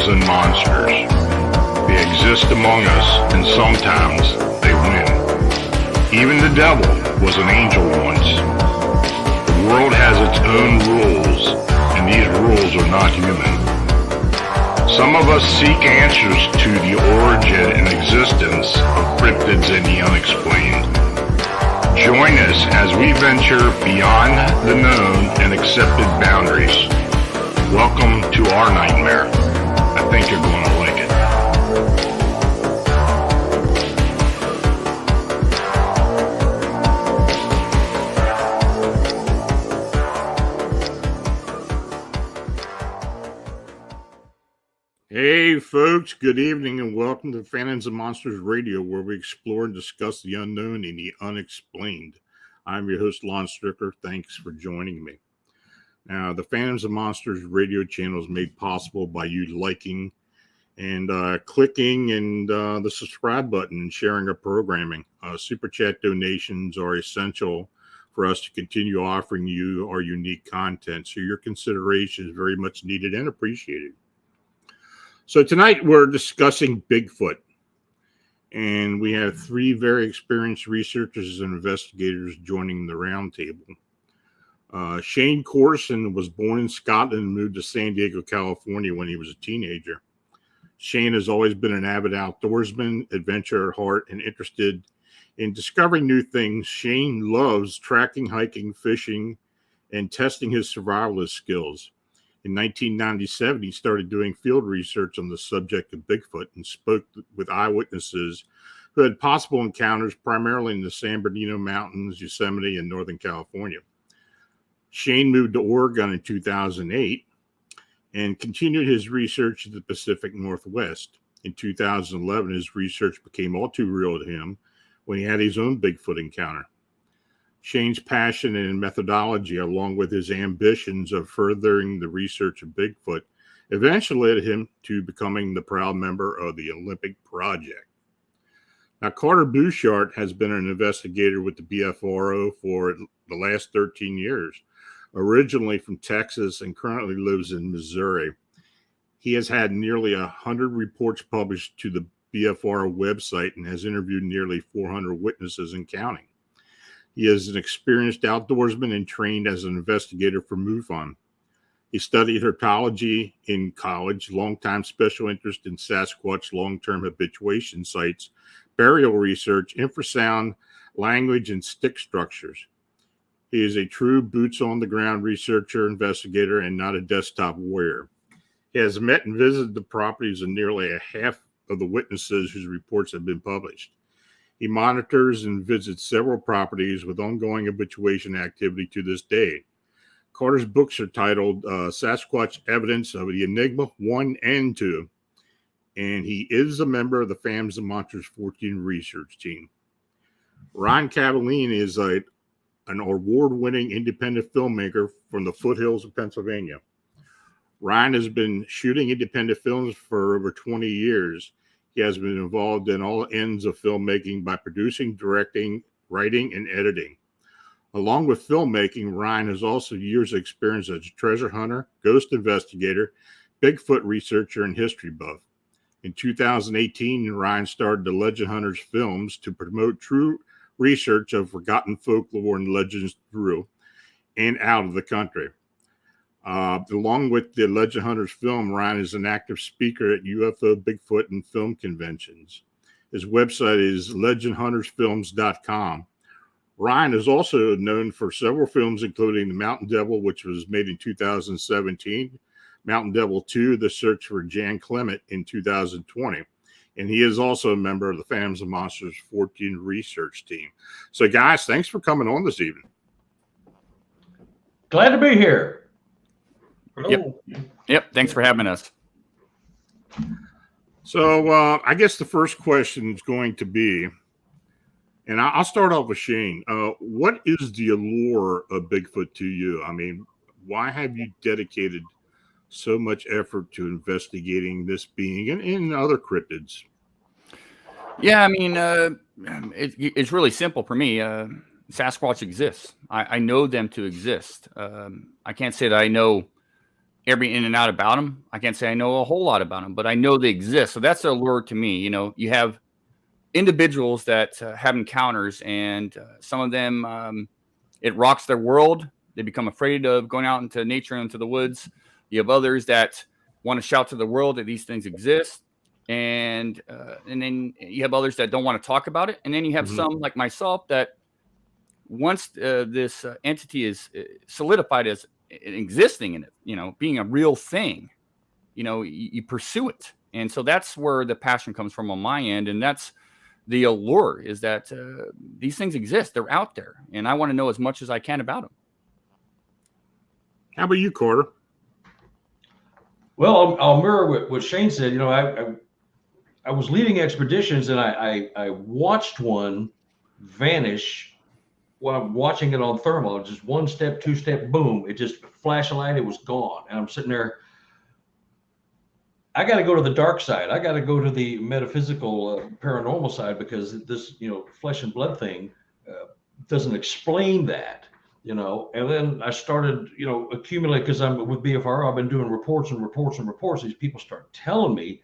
phantoms and monsters. They exist among us, and sometimes they win. Even the devil was an angel once. The world has its own rules, and these rules are not human. Some of us seek answers to the origin and existence of cryptids and the unexplained. Join us as we venture beyond the known and accepted boundaries. Welcome to our nightmare. I think you're going to like it. Hey folks, good evening and welcome to Phantoms and Monsters Radio, where we explore and discuss the unknown and the unexplained. I'm your host, Lon Strickler. Thanks for joining me. Now, the Phantoms and Monsters Radio channel is made possible by you liking and clicking and the subscribe button and sharing our programming. Super chat donations are essential for us to continue offering you our unique content, so your consideration is very much needed and appreciated. So tonight we're discussing Bigfoot, and we have three very experienced researchers and investigators joining the roundtable. Shane Corson was born in Scotland and moved to San Diego, California when he was a teenager. Shane has always been an avid outdoorsman, adventurer at heart, and interested in discovering new things. Shane loves tracking, hiking, fishing, and testing his survivalist skills. In 1997, he started doing field research on the subject of Bigfoot and spoke with eyewitnesses who had possible encounters primarily in the San Bernardino Mountains, Yosemite, and Northern California. Shane moved to Oregon in 2008 and continued his research in the Pacific Northwest. In 2011, his research became all too real to him when he had his own Bigfoot encounter. Shane's passion and methodology, along with his ambitions of furthering the research of Bigfoot, eventually led him to becoming the proud member of the Olympic Project. Now, Carter Buschardt has been an investigator with the BFRO for the last 13 years, originally from Texas and currently lives in Missouri. He has had nearly 100 reports published to the BFRO website and has interviewed nearly 400 witnesses and counting. He is an experienced outdoorsman and trained as an investigator for MUFON. He studied herpetology in college, longtime special interest in Sasquatch long-term habituation sites, burial research, infrasound, language, and stick structures. He is a true boots-on-the-ground researcher, investigator, and not a desktop warrior. He has met and visited the properties of nearly a half of the witnesses whose reports have been published. He monitors and visits several properties with ongoing habituation activity to this day. Carter's books are titled Sasquatch Evidence of the Enigma 1 and 2, and he is a member of the Phantoms and Monsters fortean research team. Ryan Cavalene is an award-winning independent filmmaker from the foothills of Pennsylvania. Ryan has been shooting independent films for over 20 years. He has been involved in all ends of filmmaking by producing, directing, writing, and editing. Along with filmmaking, Ryan has also years of experience as a treasure hunter, ghost investigator, Bigfoot researcher, and history buff. In 2018, Ryan started the Legend Hunters films to promote true research of forgotten folklore and legends through and out of the country. Along with the Legend Hunters film, Ryan is an active speaker at UFO, Bigfoot, and film conventions. His website is legendhuntersfilms.com. Ryan is also known for several films, including The Mountain Devil, which was made in 2017, Mountain Devil 2, The Search for Jan Clement in 2020. And he is also a member of the Phantoms and Monsters fortean research team. So, guys, thanks for coming on this evening. Glad to be here. Yep. Thanks for having us. So I guess the first question is going to be, and I'll start off with Shane. What is the allure of Bigfoot to you? I mean, why have you dedicated so much effort to investigating this being and other cryptids? Yeah, I mean, it's really simple for me. Sasquatch exists. I know them to exist. I can't say that I know every in and out about them. I can't say I know a whole lot about them, but I know they exist. So that's the allure to me. You have individuals that have encounters, and some of them, it rocks their world. They become afraid of going out into nature and into the woods. You have others that want to shout to the world that these things exist. And then you have others that don't want to talk about it. And then you have some like myself that once this entity is solidified as existing in it, being a real thing, you pursue it. And so that's where the passion comes from on my end. And that's the allure, is that these things exist. They're out there. And I want to know as much as I can about them. How about you, Carter? Well, I'll mirror what Shane said. I was leading expeditions, and I watched one vanish while I'm watching it on thermal. Just one step, two step, boom! It just flash a light. It was gone, and I'm sitting there. I got to go to the dark side. I got to go to the metaphysical, paranormal side, because this, flesh and blood thing doesn't explain that. And then I started, accumulate, because I'm with BFR. I've been doing reports and reports and reports. These people start telling me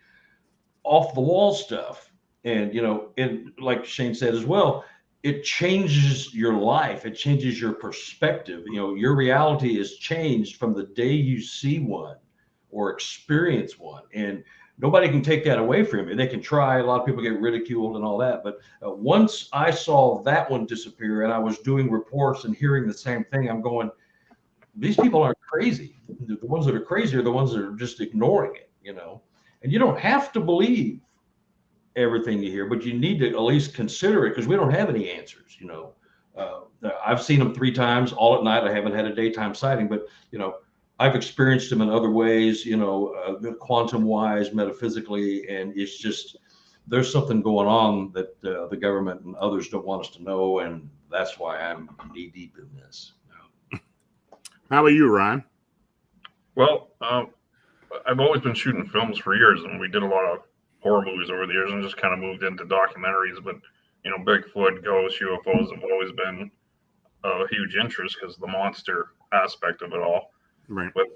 off the wall stuff. And, and like Shane said as well, it changes your life. It changes your perspective. Your reality is changed from the day you see one or experience one. And nobody can take that away from you. They can try. A lot of people get ridiculed and all that. But once I saw that one disappear, and I was doing reports and hearing the same thing, I'm going, these people aren't crazy. The ones that are crazy are the ones that are just ignoring it, And you don't have to believe everything you hear, but you need to at least consider it, because we don't have any answers, I've seen them 3 times all at night. I haven't had a daytime sighting, but, I've experienced them in other ways, quantum wise, metaphysically, and it's just, there's something going on that the government and others don't want us to know. And that's why I'm knee deep in this. How about you, Ryan? Well, I've always been shooting films for years, and we did a lot of horror movies over the years, and just kind of moved into documentaries. But, Bigfoot, ghosts, UFOs have always been a huge interest, because the monster aspect of it all. Right. But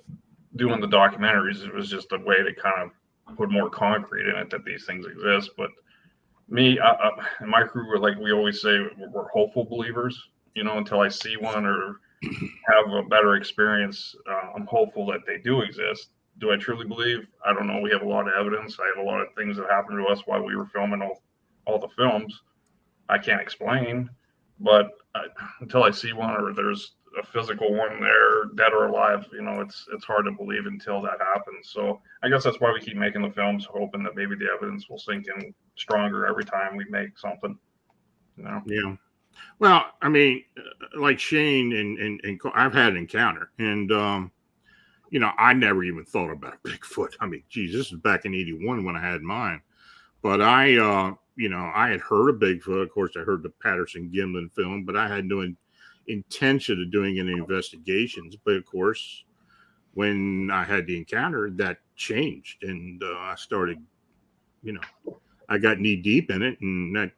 doing the documentaries, it was just a way to kind of put more concrete in it that these things exist. But me and my crew were, like we always say, we're hopeful believers. Until I see one or have a better experience, I'm hopeful that they do exist. Do I truly believe? I don't know. We have a lot of evidence. I have a lot of things that happened to us while we were filming all the films. I can't explain, but until I see one or there's a physical one there, dead or alive, it's hard to believe until that happens. So I guess that's why we keep making the films, hoping that maybe the evidence will sink in stronger every time we make something. Yeah. Well, I mean, like Shane and I've had an encounter, and I never even thought about Bigfoot. I mean, geez, this is back in '81 when I had mine. But I had heard of Bigfoot. Of course, I heard the Patterson Gimlin film, but I had no intention of doing any investigations. But of course, when I had the encounter, that changed, and I started, I got knee deep in it, and that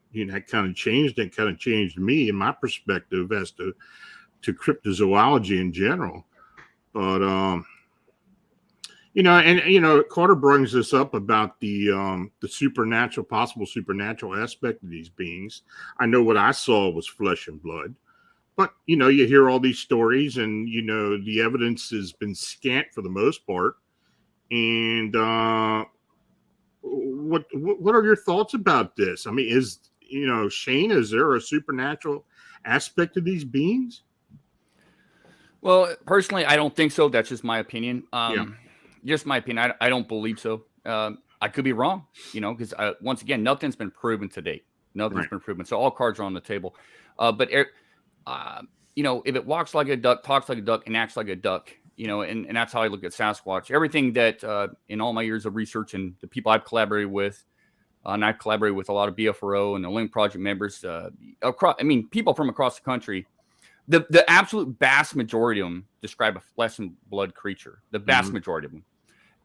kind of changed. It kind of changed me and my perspective as to cryptozoology in general. But Carter brings this up about the supernatural, possible supernatural aspect of these beings. I know what I saw was flesh and blood, but you hear all these stories, and the evidence has been scant for the most part. And what are your thoughts about this? I mean, Shane, is there a supernatural aspect to these beings? Well, personally, I don't think so. That's just my opinion. Just my opinion. I don't believe so. I could be wrong, because once again, nothing's been proven to date. Nothing's been proven. So all cards are on the table. But if it walks like a duck, talks like a duck, and acts like a duck, and that's how I look at Sasquatch. Everything that in all my years of research and the people I've collaborated with, and I've collaborated with a lot of BFRO and the Link Project members, people from across the country. The absolute vast majority of them describe a flesh and blood creature. The vast majority of them.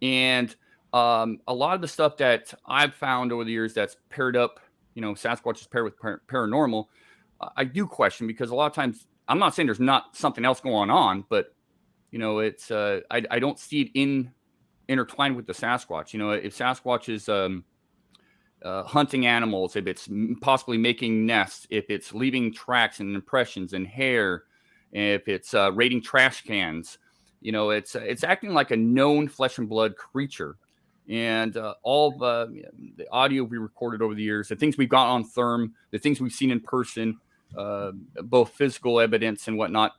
And a lot of the stuff that I've found over the years that's paired up, Sasquatch is paired with paranormal, I do question, because a lot of times, I'm not saying there's not something else going on, but, It's I don't see it intertwined with the Sasquatch. If Sasquatch is hunting animals, if it's possibly making nests, if it's leaving tracks and impressions and hair, if it's raiding trash cans, it's acting like a known flesh and blood creature. And all the audio we recorded over the years, the things we've got on therm, the things we've seen in person, both physical evidence and whatnot,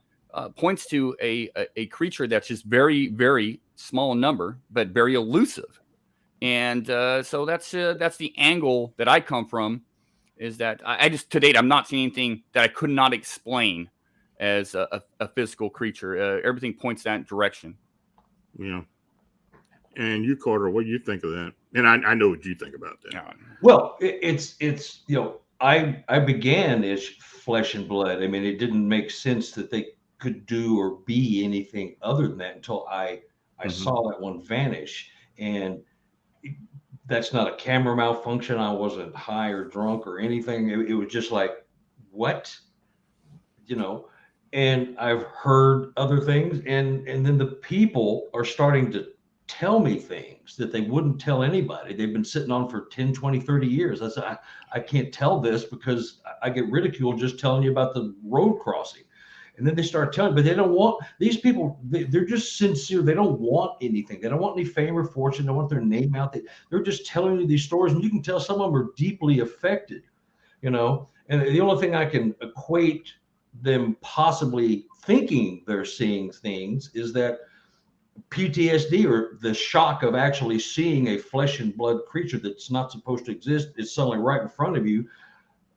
points to a creature that's just very, very small in number, but very elusive. And so that's the angle that I come from, is that I just, to date, I'm not seeing anything that I could not explain as a physical creature. Everything points that direction. Yeah. And you, Carter, what do you think of that? And I know what you think about that. Yeah. Well, it's I began as flesh and blood. I mean, it didn't make sense that they could do or be anything other than that until I saw that one vanish. And that's not a camera malfunction. I wasn't high or drunk or anything. It was just like, what? And I've heard other things, and then the people are starting to tell me things that they wouldn't tell anybody. They've been sitting on for 10, 20, 30 years. I said, I can't tell this because I get ridiculed just telling you about the road crossing. And then they start telling, but they don't want, these people, they're just sincere. They don't want anything. They don't want any fame or fortune. They don't want their name out there. They're just telling you these stories, and you can tell some of them are deeply affected, and the only thing I can equate them possibly thinking they're seeing things is that PTSD, or the shock of actually seeing a flesh and blood creature that's not supposed to exist, is suddenly right in front of you,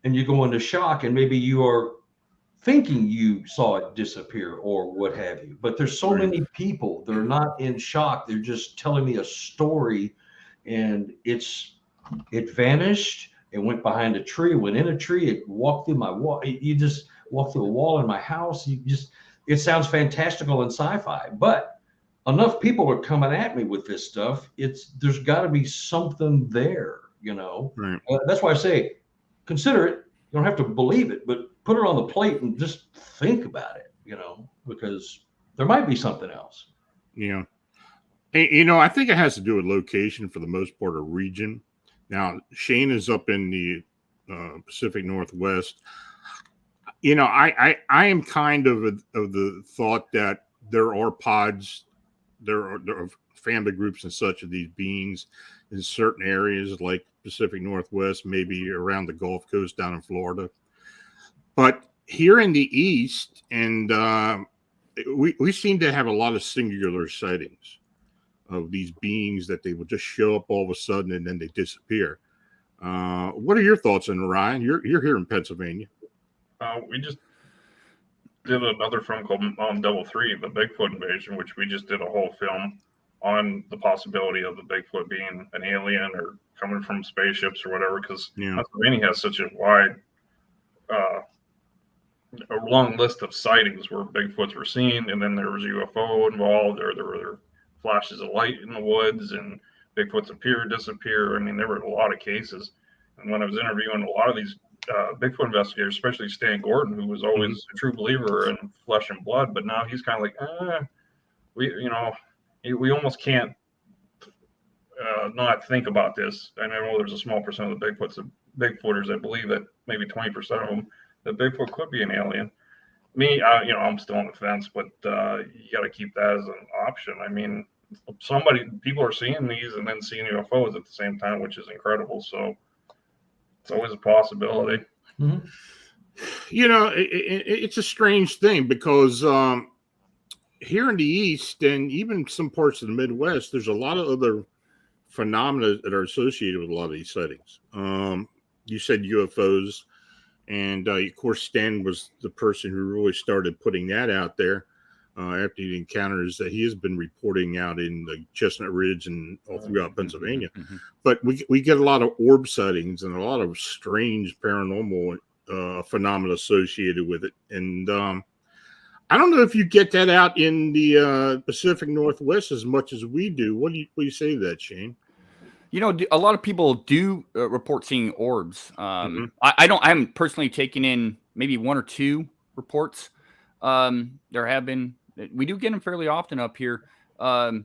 and you go into shock, and maybe you are thinking you saw it disappear or what have you. But there's so many people, they're not in shock, they're just telling me a story, and it vanished, it went behind a tree, went in a tree, it walked through my wall. You just walk through a wall in my house. It sounds fantastical and sci-fi, but enough people are coming at me with this stuff. There's got to be something there, Right. That's why I say, consider it. You don't have to believe it, but put it on the plate and just think about it, because there might be something else. Yeah. I think it has to do with location for the most part, or region. Now, Shane is up in the Pacific Northwest. I am kind of the thought that there are pods, there are family groups and such of these beings in certain areas like Pacific Northwest, maybe around the Gulf Coast down in Florida. But here in the East, and we seem to have a lot of singular sightings of these beings that they will just show up all of a sudden and then they disappear. What are your thoughts on Ryan? You're here in Pennsylvania. We just did another film called Double 3, the Bigfoot Invasion, which we just did a whole film on the possibility of the Bigfoot being an alien or coming from spaceships or whatever, because Pennsylvania has such a wide, a long list of sightings where Bigfoots were seen, and then there was UFO involved, or there were flashes of light in the woods, and Bigfoots appear, disappear. I mean, there were a lot of cases. And when I was interviewing a lot of these Bigfoot investigators, especially Stan Gordon, who was always a true believer in flesh and blood, but now he's kind of like, we almost can't not think about this. I know there's a small percent of the Bigfooters that believe that maybe 20% of them that Bigfoot could be an alien. Me, I'm still on the fence, but you got to keep that as an option. I mean, people are seeing these and then seeing UFOs at the same time, which is incredible. So it's always a possibility. Mm-hmm. It's a strange thing because here in the East and even some parts of the Midwest, there's a lot of other phenomena that are associated with a lot of these sightings. You said UFOs, and of course, Stan was the person who really started putting that out there after the encounters that he has been reporting out in the Chestnut Ridge and all throughout Pennsylvania. Mm-hmm. But we get a lot of orb sightings and a lot of strange paranormal phenomena associated with it. And I don't know if you get that out in the Pacific Northwest as much as we do. What do you say to that, Shane? A lot of people do report seeing orbs. I haven't personally taken in maybe one or two reports. There have been We do get them fairly often up here. My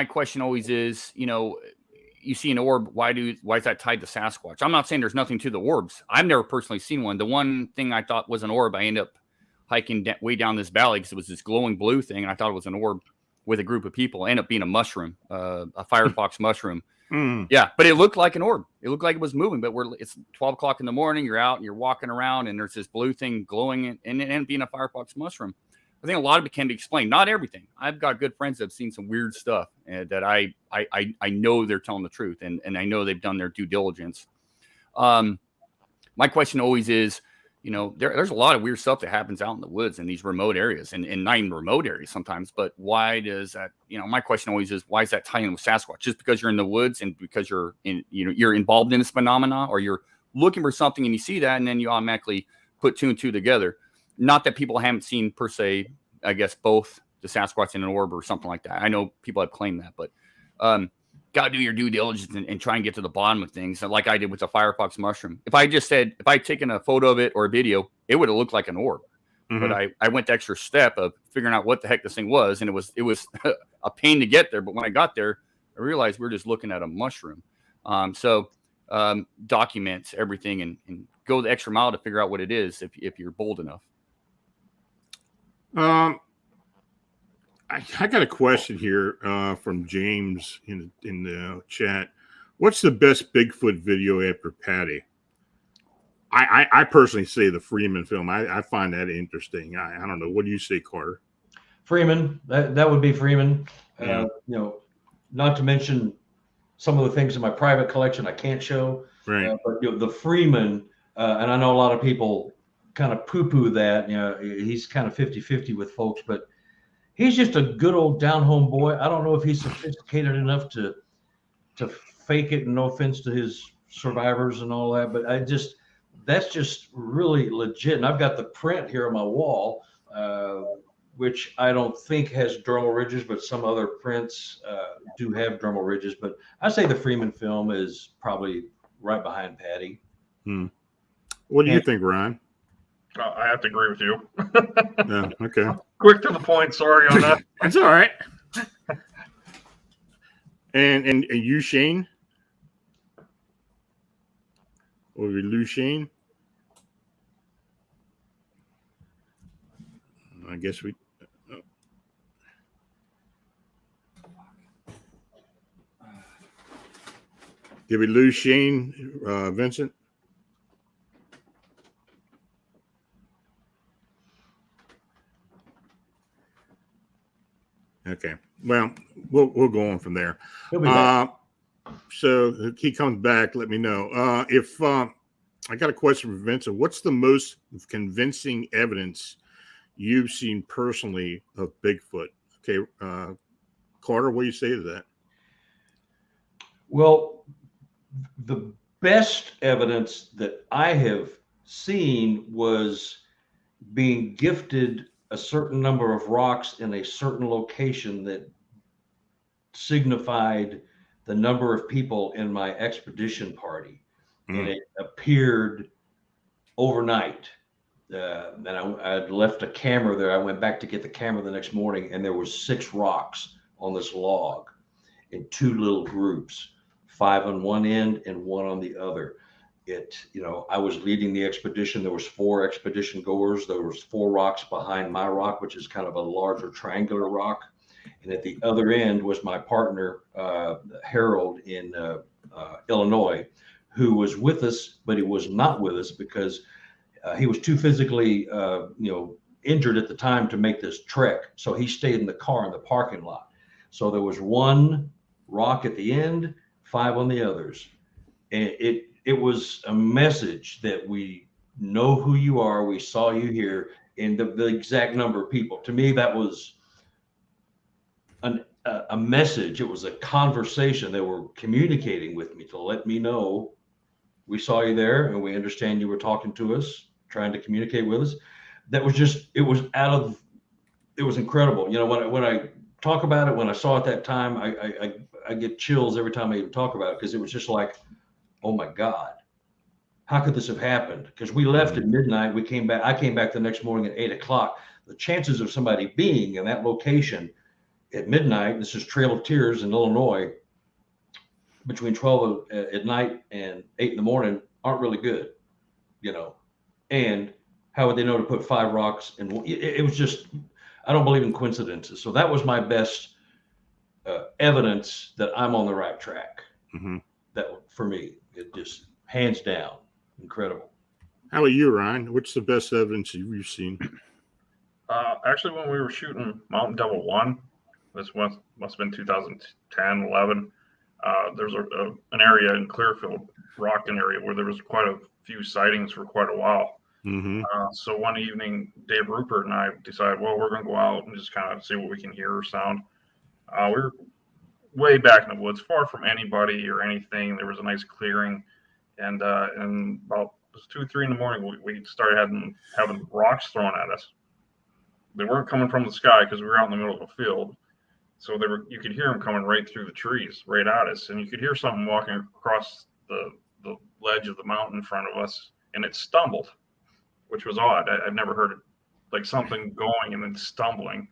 question always is, you see an orb, why is that tied to Sasquatch? I'm not saying there's nothing to the orbs. I've never personally seen one. The one thing I thought was an orb, I ended up hiking way down this valley because it was this glowing blue thing, and I thought it was an orb with a group of people. It ended up being a mushroom, a firefox mushroom. Yeah, but it looked like an orb. It looked like it was moving, but it's 12 o'clock in the morning. You're out and you're walking around, and there's this blue thing glowing, and it ended up being a firefox mushroom. I think a lot of it can be explained. Not everything. I've got good friends that have seen some weird stuff that I know they're telling the truth, and I know they've done their due diligence. My question always is, there's a lot of weird stuff that happens out in the woods in these remote areas, and not even remote areas sometimes. But why does that? My question always is, why is that tying in with Sasquatch? Just because you're in the woods and because you're involved in this phenomena, or you're looking for something and you see that, and then you automatically put two and two together. Not that people haven't seen per se, I guess, both the Sasquatch and an orb or something like that. I know people have claimed that, but got to do your due diligence and try and get to the bottom of things, like I did with the firefox mushroom. If I had taken a photo of it or a video, it would have looked like an orb. But I went the extra step of figuring out what the heck this thing was, and it was a pain to get there. But when I got there, I realized we were just looking at a mushroom. So document everything and go the extra mile to figure out what it is if you're bold enough. I got a question here from James in the chat. What's the best Bigfoot video after Patty? I personally say the Freeman film. I find that interesting. I don't know. What do you say, Carter? Freeman. That would be Freeman. Yeah. Not to mention some of the things in my private collection I can't show. Right. But the Freeman, and I know a lot of people kind of poo-poo that. He's kind of 50-50 with folks, but he's just a good old down-home boy. I don't know if he's sophisticated enough to fake it, and no offense to his survivors and all that, but that's just really legit. And I've got the print here on my wall, which I don't think has dermal ridges, but some other prints do have dermal ridges. But I say the Freeman film is probably right behind Patty. What do you think, Ryan? I have to agree with you. Yeah, okay. Quick to the point. Sorry on that. That's all right. And you, Shane? Or we lose Shane? I guess we. Did we lose Shane, Vincent? Okay. Well, we'll go on from there. So he comes back. Let me know if I got a question for Vincent. What's the most convincing evidence you've seen personally of Bigfoot? Okay, Carter, what do you say to that? Well, the best evidence that I have seen was being gifted a certain number of rocks in a certain location that signified the number of people in my expedition party. And it appeared overnight. And I'd left a camera there. I went back to get the camera the next morning, and there was 6 rocks on this log in 2 little groups, 5 on one end and 1 on the other. I was leading the expedition. There was 4 expedition goers. There was 4 rocks behind my rock, which is kind of a larger triangular rock. And at the other end was my partner, Harold in Illinois, who was with us, but he was not with us because he was too physically, injured at the time to make this trek. So he stayed in the car in the parking lot. So there was 1 rock at the end, 5 on the others. And it was a message that we know who you are. We saw you here, and the exact number of people. To me, that was a message. It was a conversation. They were communicating with me to let me know we saw you there, and we understand you were talking to us, trying to communicate with us. That was it was incredible. When I talk about it, when I saw it that time, I get chills every time I even talk about it, because it was just like, oh my God, how could this have happened? Because we left at midnight. We came back. I came back the next morning at 8 o'clock. The chances of somebody being in that location at midnight, this is Trail of Tears in Illinois, between 12 at night and 8 in the morning, aren't really good, you know. And how would they know to put 5 rocks? And it was just, I don't believe in coincidences. So that was my best evidence that I'm on the right track. Mm-hmm. That for me, it just hands down incredible. How about you, Ryan? What's the best evidence you've seen? Actually, when we were shooting Mountain Devil 1, this must have been 2010, 11, there's an area in Clearfield, Rockton area, where there was quite a few sightings for quite a while. Mm-hmm. So one evening, Dave Rupert and I decided, well, we're going to go out and just kind of see what we can hear or sound. We were way back in the woods, far from anybody or anything. There was a nice clearing. And about 2 or 3 in the morning, we started having rocks thrown at us. They weren't coming from the sky because we were out in the middle of a field. So you could hear them coming right through the trees, right at us. And you could hear something walking across the ledge of the mountain in front of us, and it stumbled, which was odd. I've never heard it, like something going and then stumbling.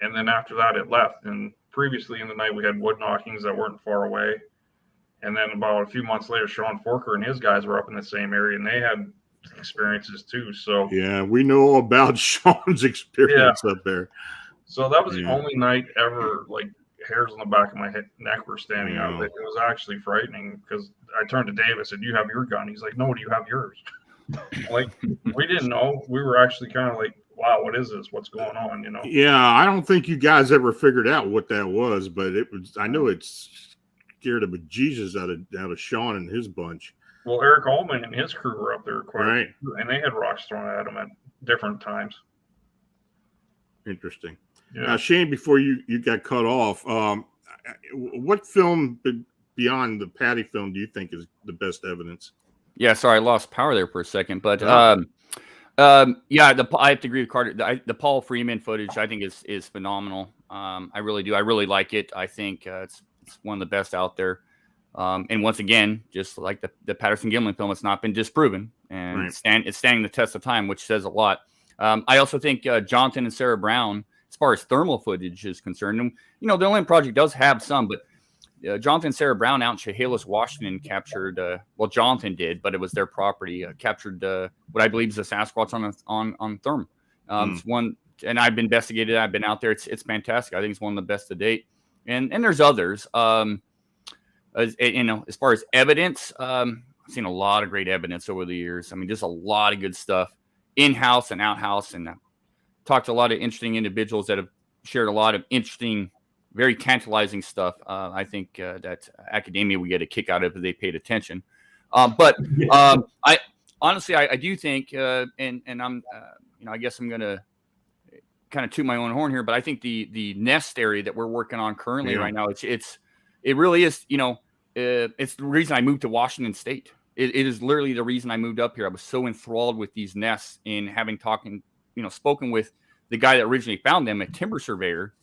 And then after that, it left. And previously in the night, we had wood knockings that weren't far away. And then about a few months later, Sean Forker and his guys were up in the same area, and they had experiences too. So yeah, we know all about Sean's experience up there. So that was the only night ever, like, hairs on the back of my neck were standing out. It was actually frightening because I turned to Dave. I said, "Do you have your gun?" He's like, "No, do you have yours?" Like, we didn't know. We were actually kind of like, "Wow, what is this? What's going on?" You know? Yeah, I don't think you guys ever figured out what that was, but it was. I know it's scared the bejesus out of Sean and his bunch. Well, Eric Ullman and his crew were up there quite right, and they had rocks thrown at them at different times. Interesting. Yeah. Now, Shane, before you got cut off, what film beyond the Patty film do you think is the best evidence? Yeah, sorry, I lost power there for a second, but I have to agree with Carter. The Paul Freeman footage I think is phenomenal. I really do. I really like it. I think it's one of the best out there. And once again, just like the Patterson Gimlin film, it's not been disproven, and it's standing the test of time, which says a lot. I also think Jonathan and Sarah Brown, as far as thermal footage is concerned, and the Olymp Project does have some, but Jonathan and Sarah Brown out in Chehalis, Washington, captured. Jonathan did, but it was their property. Captured what I believe is a Sasquatch on therm. It's one, and I've investigated it. I've been out there. It's fantastic. I think it's one of the best to date. And there's others. As far as evidence, I've seen a lot of great evidence over the years. I mean, just a lot of good stuff, in-house and out-house, and talked to a lot of interesting individuals that have shared a lot of interesting, very tantalizing stuff. I think that academia would get a kick out of if they paid attention. But I honestly, I do think, and I'm, I guess I'm going to kind of toot my own horn here, but I think the nest area that we're working on currently right now, it really is, it's the reason I moved to Washington State. It is literally the reason I moved up here. I was so enthralled with these nests and having spoken with the guy that originally found them, a timber surveyor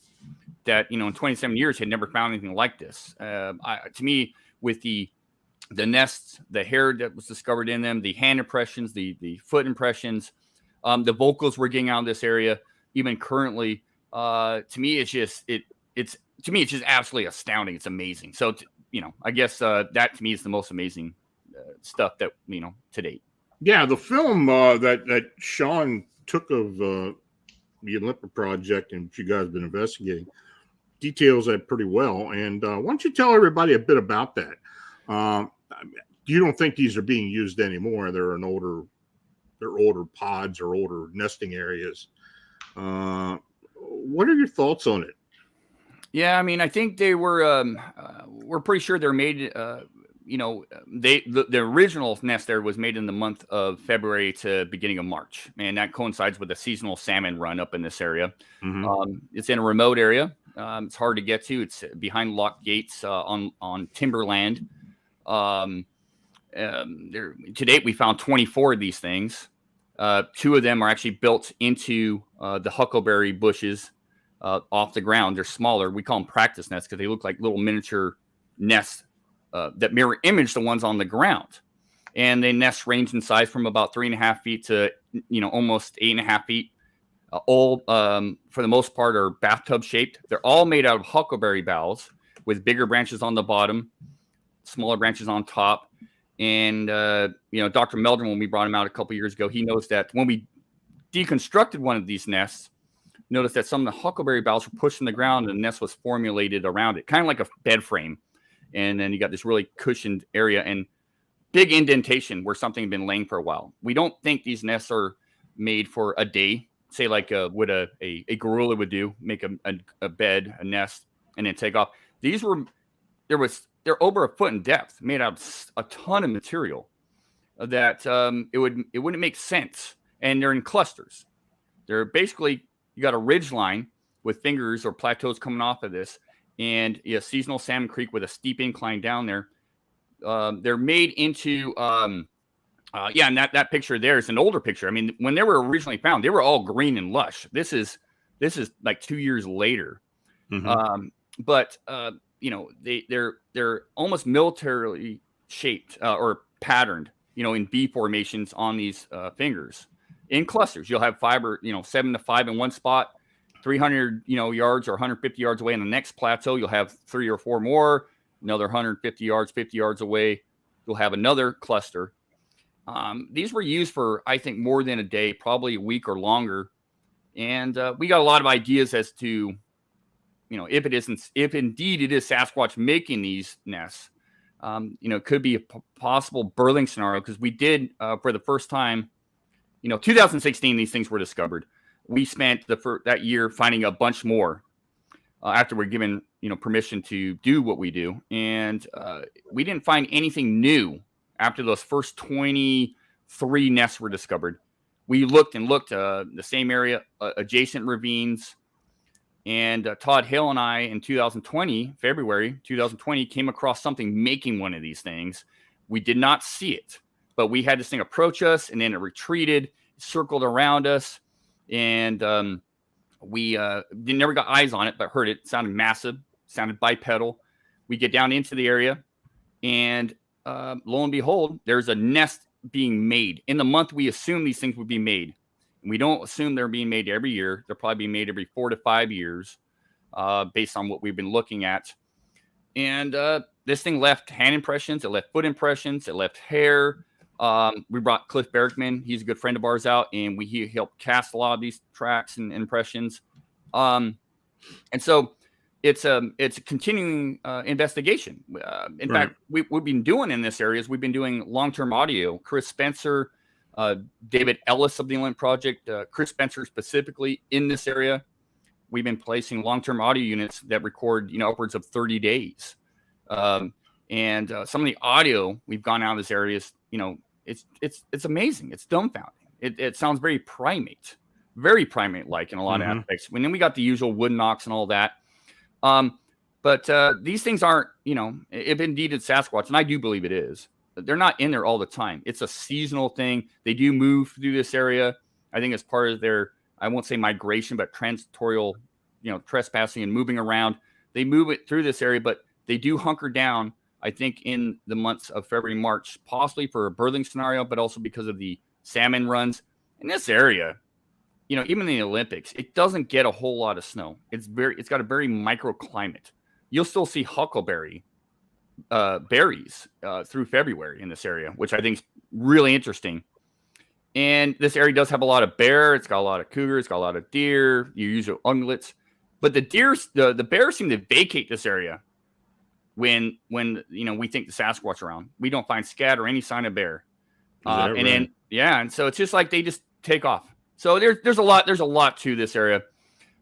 that, in 27 years had never found anything like this. To me, with the nests, the hair that was discovered in them, the hand impressions, the foot impressions, the vocals we're getting out of this area, even currently, to me, it's just absolutely astounding. It's amazing. So, I guess that to me is the most amazing stuff that, to date. Yeah, the film that Sean took of the Olymp Project and you guys have been investigating details that pretty well. And why don't you tell everybody a bit about that? You don't think these are being used anymore? They're older pods or older nesting areas. What are your thoughts on it? Yeah, I mean, I think they were. We're pretty sure they're made. The original nest there was made in the month of February to beginning of March, and that coincides with a seasonal salmon run up in this area. Mm-hmm. It's in a remote area. It's hard to get to. It's behind locked gates on timberland. To date, we found 24 of these things. 2 of them are actually built into the huckleberry bushes off the ground. They're smaller. We call them practice nests because they look like little miniature nests that mirror image the ones on the ground. and the nests range in size from about 3.5 feet to almost 8.5 feet. All for the most part are bathtub shaped. They're all made out of huckleberry boughs with bigger branches on the bottom, smaller branches on top. And Dr. Meldrum, when we brought him out a couple years ago, he knows that when we deconstructed one of these nests, noticed that some of the huckleberry boughs were pushed in the ground and the nest was formulated around it, kind of like a bed frame. And then you got this really cushioned area and big indentation where something had been laying for a while. We don't think these nests are made for a day, say like what a gorilla would do, make a bed, a nest, and then take off. They're over a foot in depth, made out of a ton of material that it wouldn't make sense. And they're in clusters. They're basically, you got a ridge line with fingers or plateaus coming off of this, and a seasonal salmon creek with a steep incline down there. They're made into, and that picture there is an older picture. I mean, when they were originally found, they were all green and lush. This is like 2 years later. Mm-hmm. They're almost militarily shaped or patterned, in V formations on these fingers in clusters. You'll have 7 to 5 in one spot, 300 yards or 150 yards away in the next plateau. You'll have 3 or 4 more. Another 150 yards, 50 yards away, you'll have another cluster. These were used for, I think, more than a day, probably a week or longer. And we got a lot of ideas as to, if indeed it is Sasquatch making these nests, it could be a possible birthing scenario, because we did, for the first time, 2016, these things were discovered. We spent that year finding a bunch more after we're given, permission to do what we do. And we didn't find anything new after those first 23 nests were discovered. We looked the same area, adjacent ravines. And Todd Hill and I in February 2020, came across something making one of these things. We did not see it, but we had this thing approach us, and then it retreated, circled around us. And we never got eyes on it, but heard it. It sounded massive, sounded bipedal. We get down into the area, and lo and behold, there's a nest being made. In the month we assume these things would be made. And we don't assume they're being made every year. They're probably being made every 4 to 5 years, based on what we've been looking at. And this thing left hand impressions. It left foot impressions. It left hair. We brought Cliff Bergman. He's a good friend of ours out, and he helped cast a lot of these tracks and impressions. And so it's a continuing investigation. In fact, we've been doing in this area is we've been doing long-term audio. Chris Spencer, David Ellis of the Inland Project, Chris Spencer specifically in this area. We've been placing long-term audio units that record, upwards of 30 days. And some of the audio we've gone out of this area is, it's amazing. It's dumbfounding. It sounds very primate-like in a lot of aspects. And then we got the usual wood knocks and all that. But these things aren't, if indeed it's Sasquatch, and I do believe it is, they're not in there all the time. It's a seasonal thing. They do move through this area. I think it's part of their, I won't say migration, but transitorial, trespassing and moving around. They move it through this area, but they do hunker down, I think, in the months of February, March, possibly for a birthing scenario, but also because of the salmon runs. In this area, even in the Olympics, it doesn't get a whole lot of snow. It's got a very microclimate. You'll still see huckleberry berries through February in this area, which I think is really interesting. And this area does have a lot of bear. It's got a lot of cougar. It's got a lot of deer. You use ungulates, but the bears seem to vacate this area when we think the Sasquatch around. We don't find scat or any sign of bear. And so it's just like they just take off. So there's a lot to this area.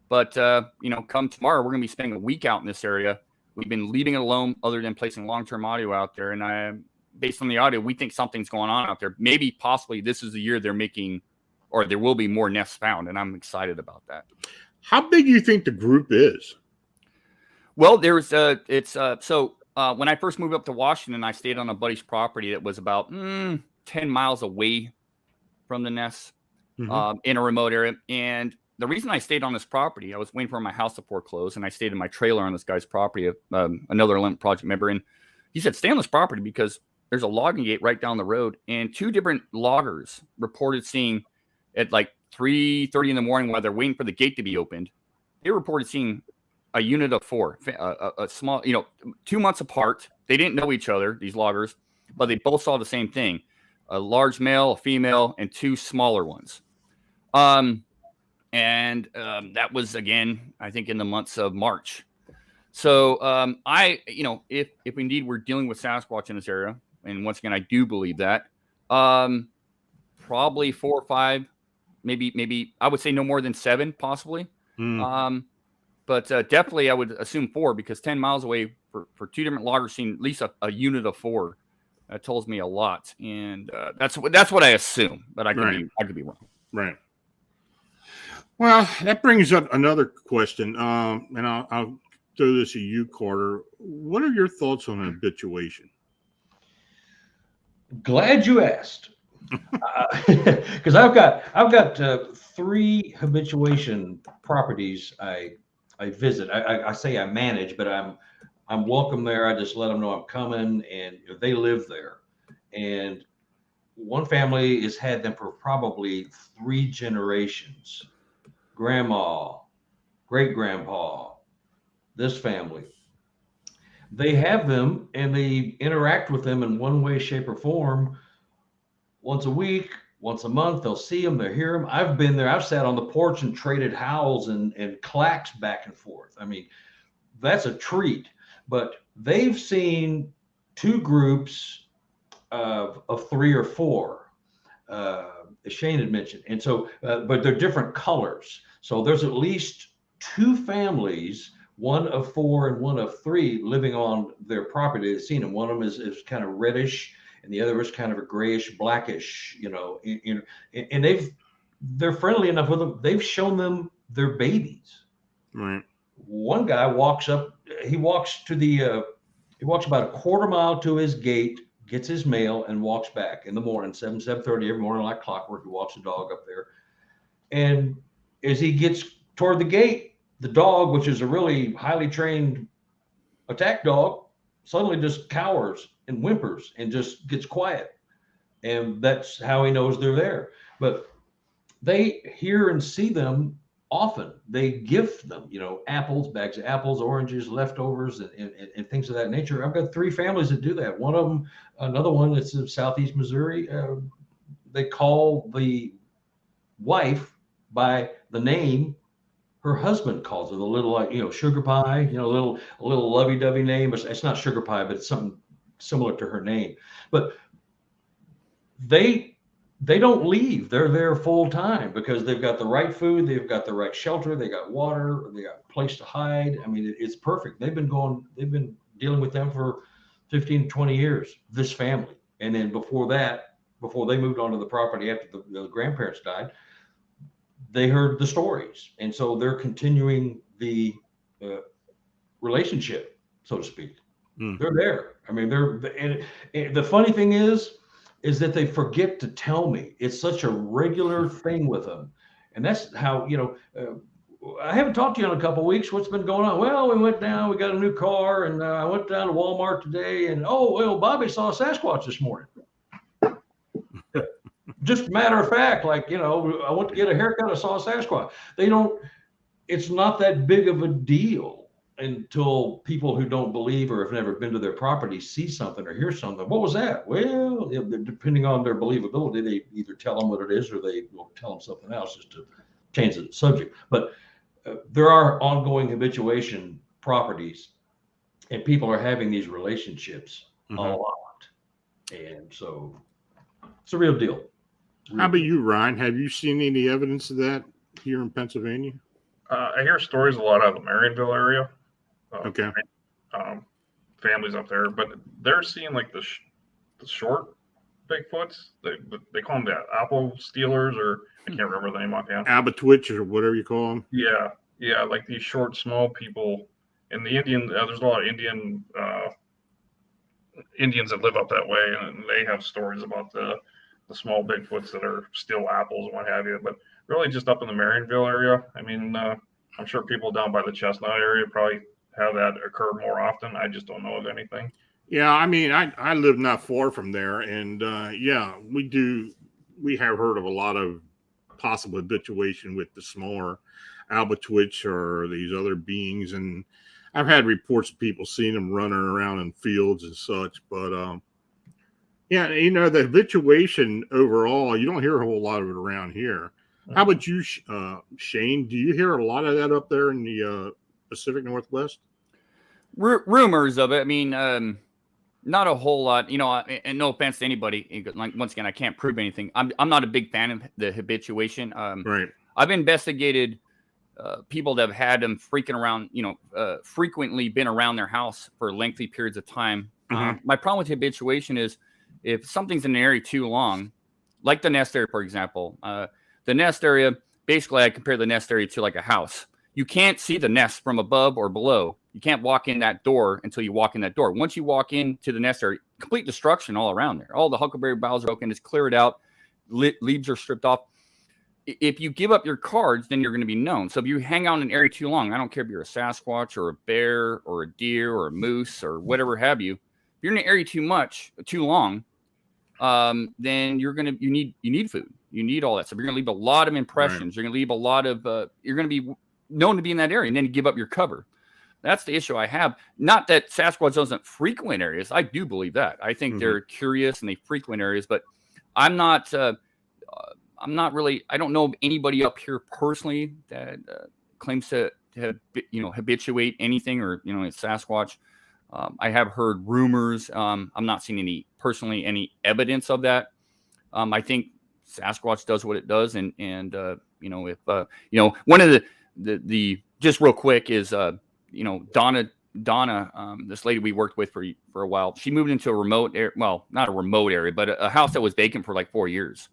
But come tomorrow, we're gonna be spending a week out in this area. We've been leaving it alone, other than placing long-term audio out there. And based on the audio, we think something's going on out there. Maybe, possibly, this is the year they're making, or there will be more nests found, and I'm excited about that. How big do you think the group is? Well, when I first moved up to Washington, I stayed on a buddy's property that was about 10 miles away from the nests, in a remote area. And the reason I stayed on this property, I was waiting for my house to foreclose, and I stayed in my trailer on this guy's property, another Olympic Project member. And he said, stay on this property because there's a logging gate right down the road, and 2 different loggers reported seeing at like 3:30 in the morning while they're waiting for the gate to be opened. They reported seeing a unit of 4, a small, 2 months apart. They didn't know each other, these loggers, but they both saw the same thing: a large male, a female, and 2 smaller ones. That was, again, I think in the months of March. So if indeed we're dealing with Sasquatch in this area, and once again I do believe that, probably 4 or 5, maybe I would say no more than 7 possibly. But definitely I would assume 4, because 10 miles away for 2 different loggers seeing at least a unit of 4. That tells me a lot, and that's what I assume, but I could be wrong. Right. Well, that brings up another question, and I'll throw this at you, Carter. What are your thoughts on habituation? Glad you asked, because I've got 3 habituation properties I visit. I say I manage, but I'm welcome there. I just let them know I'm coming, and they live there. And one family has had them for probably 3 generations. Grandma, great grandpa, this family. They have them, and they interact with them in one way, shape, or form. Once a week, once a month, they'll see them, they'll hear them. I've been there. I've sat on the porch and traded howls and clacks back and forth. I mean, that's a treat. But they've seen 2 groups of 3 or 4, as Shane had mentioned. And so, but they're different colors. So there's at least 2 families, one of 4 and one of 3, living on their property. They've seen them. One of them is kind of reddish, and the other is kind of a grayish, blackish, and they're friendly enough with them. They've shown them their babies. Right. One guy walks up, he walks about a quarter mile to his gate, gets his mail, and walks back in the morning, 7:30 every morning, like clockwork. He walks the dog up there. And as he gets toward the gate, the dog, which is a really highly trained attack dog, suddenly just cowers and whimpers and just gets quiet. And that's how he knows they're there. But they hear and see them often. They gift them, apples, bags of apples, oranges, leftovers, and things of that nature. I've got 3 families that do that. One of them, another one that's in southeast Missouri, they call the wife by the name her husband calls her, the little, sugar pie, a little lovey-dovey name. It's not sugar pie, but it's something similar to her name. But they don't leave. They're there full time because they've got the right food, they've got the right shelter, they got water, they got a place to hide. I mean, it's perfect. They've been dealing with them for 15, 20 years, this family. And then before they moved onto the property after the grandparents died, they heard the stories. And so they're continuing the relationship, so to speak. They're there. I mean, and the funny thing is that they forget to tell me. It's such a regular thing with them. And that's how, I haven't talked to you in a couple of weeks. What's been going on? Well, we went down, we got a new car, and I went down to Walmart today, and Bobby saw a Sasquatch this morning. Just matter of fact, I went to get a haircut, I saw a Sasquatch. It's not that big of a deal until people who don't believe or have never been to their property see something or hear something. What was that? Well, depending on their believability, they either tell them what it is or they will tell them something else just to change the subject. But there are ongoing habituation properties, and people are having these relationships a lot. And so it's a real deal. How about you, Ryan? Have you seen any evidence of that here in Pennsylvania? I hear stories a lot out of the Marionville area. Okay. Families up there, but they're seeing like the short Bigfoots. They call them the apple stealers, or I can't remember the name offhand. Abatwitch or whatever you call them. Yeah, like these short, small people. And the Indian, there's a lot of Indians that live up that way, and they have stories about the small Bigfoots that are still apples and what have you. But really, just up in the Marionville area. I mean, I'm sure people down by the Chestnut area probably have that occur more often. I just don't know of anything. Yeah, I mean, I live not far from there, and yeah, we have heard of a lot of possible habituation with the smaller albatwitch or these other beings, and I've had reports of people seeing them running around in fields and such. But yeah, the habituation overall, you don't hear a whole lot of it around here. How about you, Shane? Do you hear a lot of that up there in the Pacific Northwest? Rumors of it. I mean, not a whole lot. And no offense to anybody. Like, once again, I can't prove anything. I'm not a big fan of the habituation. Right. I've investigated people that have had them freaking around. Frequently been around their house for lengthy periods of time. Mhm. My problem with habituation is if something's in an area too long, like the nest area, for example. The nest area, basically, I compare the nest area to like a house. You can't see the nest from above or below. You can't walk in that door until you walk in that door. Once you walk into the nest area, complete destruction all around there. All the huckleberry boughs are broken. It's cleared out. Leaves are stripped off. If you give up your cards, then you're going to be known. So if you hang out in an area too long, I don't care if you're a Sasquatch or a bear or a deer or a moose or whatever have you. If you're in an area too long, then you need food. You need all that stuff. You're going to leave a lot of impressions. Right. You're going to leave a lot of, you're going to be known to be in that area, and then you give up your cover. That's the issue I have. Not that Sasquatch doesn't frequent areas. I do believe that. I think they're curious and they frequent areas, but I'm not really, I don't know of anybody up here personally that claims to habituate anything or, it's Sasquatch. I have heard rumors. I'm not seeing any evidence of that. I think Sasquatch does what it does. And if one of the just real quick is, Donna, this lady we worked with for a while, she moved into a remote area. Well, not a remote area, but a house that was vacant for like 4 years.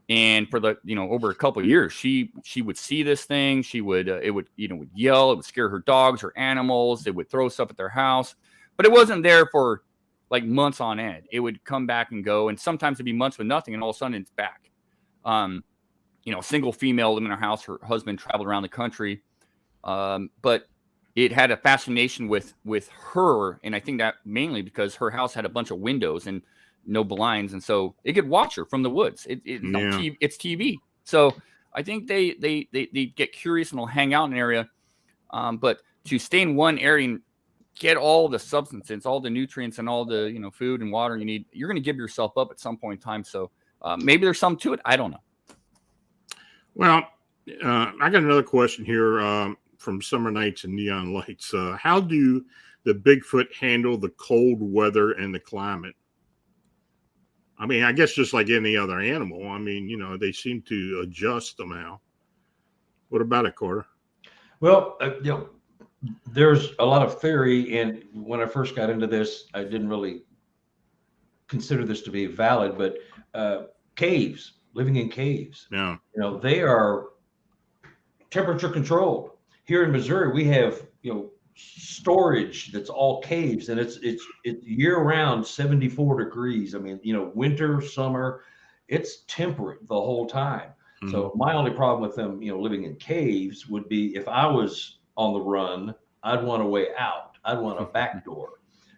And for over a couple of years, she would see this thing. She would, it would yell, it would scare her dogs, her animals. It would throw stuff at their house, but it wasn't there for like months on end. It would come back and go. And sometimes it'd be months with nothing. And all of a sudden it's back. Single female living in her house. Her husband traveled around the country. But it had a fascination with her. And I think that mainly because her house had a bunch of windows and no blinds. And so it could watch her from the woods. It's TV. So I think they get curious and they'll hang out in an area. But to stay in one area and get all the substances, all the nutrients and all the, food and water you need, you're going to give yourself up at some point in time. So maybe there's some to it. I don't know. Well, I got another question here from Summer Nights and Neon Lights. How do the Bigfoot handle the cold weather and the climate? I mean, I guess just like any other animal. I mean, they seem to adjust somehow. What about it, Carter? Well, there's a lot of theory. And when I first got into this, I didn't really consider this to be valid, but caves, living in caves, they are temperature controlled. Here in Missouri, we have, storage that's all caves, and it's year round 74 degrees. I mean, winter, summer, it's temperate the whole time. Mm-hmm. So my only problem with them, living in caves would be if I was on the run, I'd want a way out. I'd want a back door,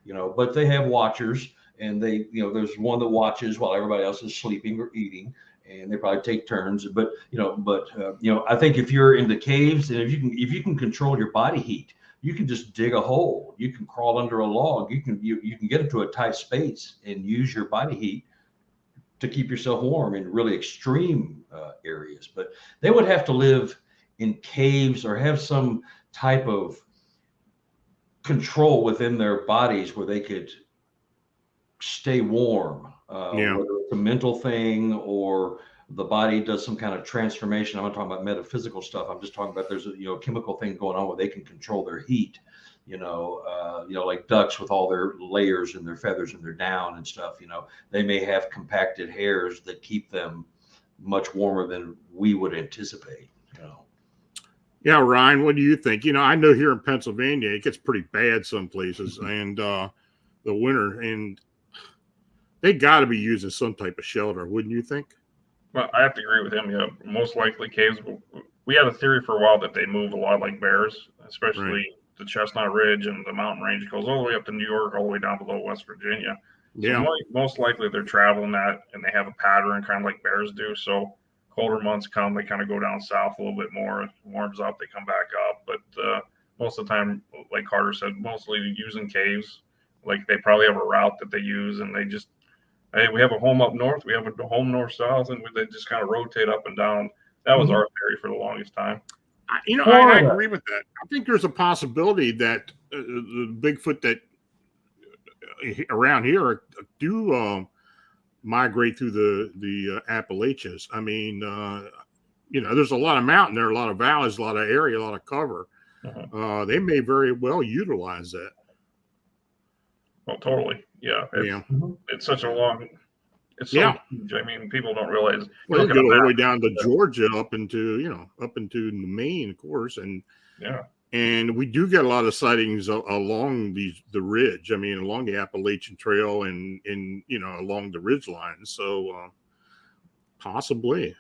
but they have watchers, and they, there's one that watches while everybody else is sleeping or eating, and they probably take turns. But I think if you're in the caves, and if you can control your body heat, you can just dig a hole. You can crawl under a log. You can get into a tight space and use your body heat to keep yourself warm in really extreme areas. But they would have to live in caves or have some type of control within their bodies where they could stay warm. Whether it's a mental thing or the body does some kind of transformation. I'm not talking about metaphysical stuff. I'm just talking about there's a chemical thing going on where they can control their heat. Like ducks with all their layers and their feathers and their down and stuff. They may have compacted hairs that keep them much warmer than we would anticipate. Yeah, Ryan, what do you think? I know here in Pennsylvania it gets pretty bad some places, and the winter, and they got to be using some type of shelter, wouldn't you think? Well, I have to agree with him. Most likely caves. We had a theory for a while that they move a lot like bears, especially the Chestnut Ridge and the mountain range. It goes all the way up to New York, all the way down below West Virginia. So most likely they're traveling that, and they have a pattern kind of like bears do. So colder months come, they kind of go down south a little bit more. It warms up, they come back up. But most of the time, like Carter said, mostly using caves. Like they probably have a route that they use, and they just, hey, we have a home up north, we have a home north south, and they just kind of rotate up and down. That was our theory for the longest time. I agree with that. I think there's a possibility that the Bigfoot that around here do migrate through the Appalachians. I mean, there's a lot of mountain there, a lot of valleys, a lot of area, a lot of cover. They may very well utilize that. Well, totally. Yeah. It's such a long. It's so huge. I mean, people don't realize. Well, they go all the way down to Georgia, up into Maine, of course, and we do get a lot of sightings along the ridge. I mean, along the Appalachian Trail and along the ridge line. So possibly.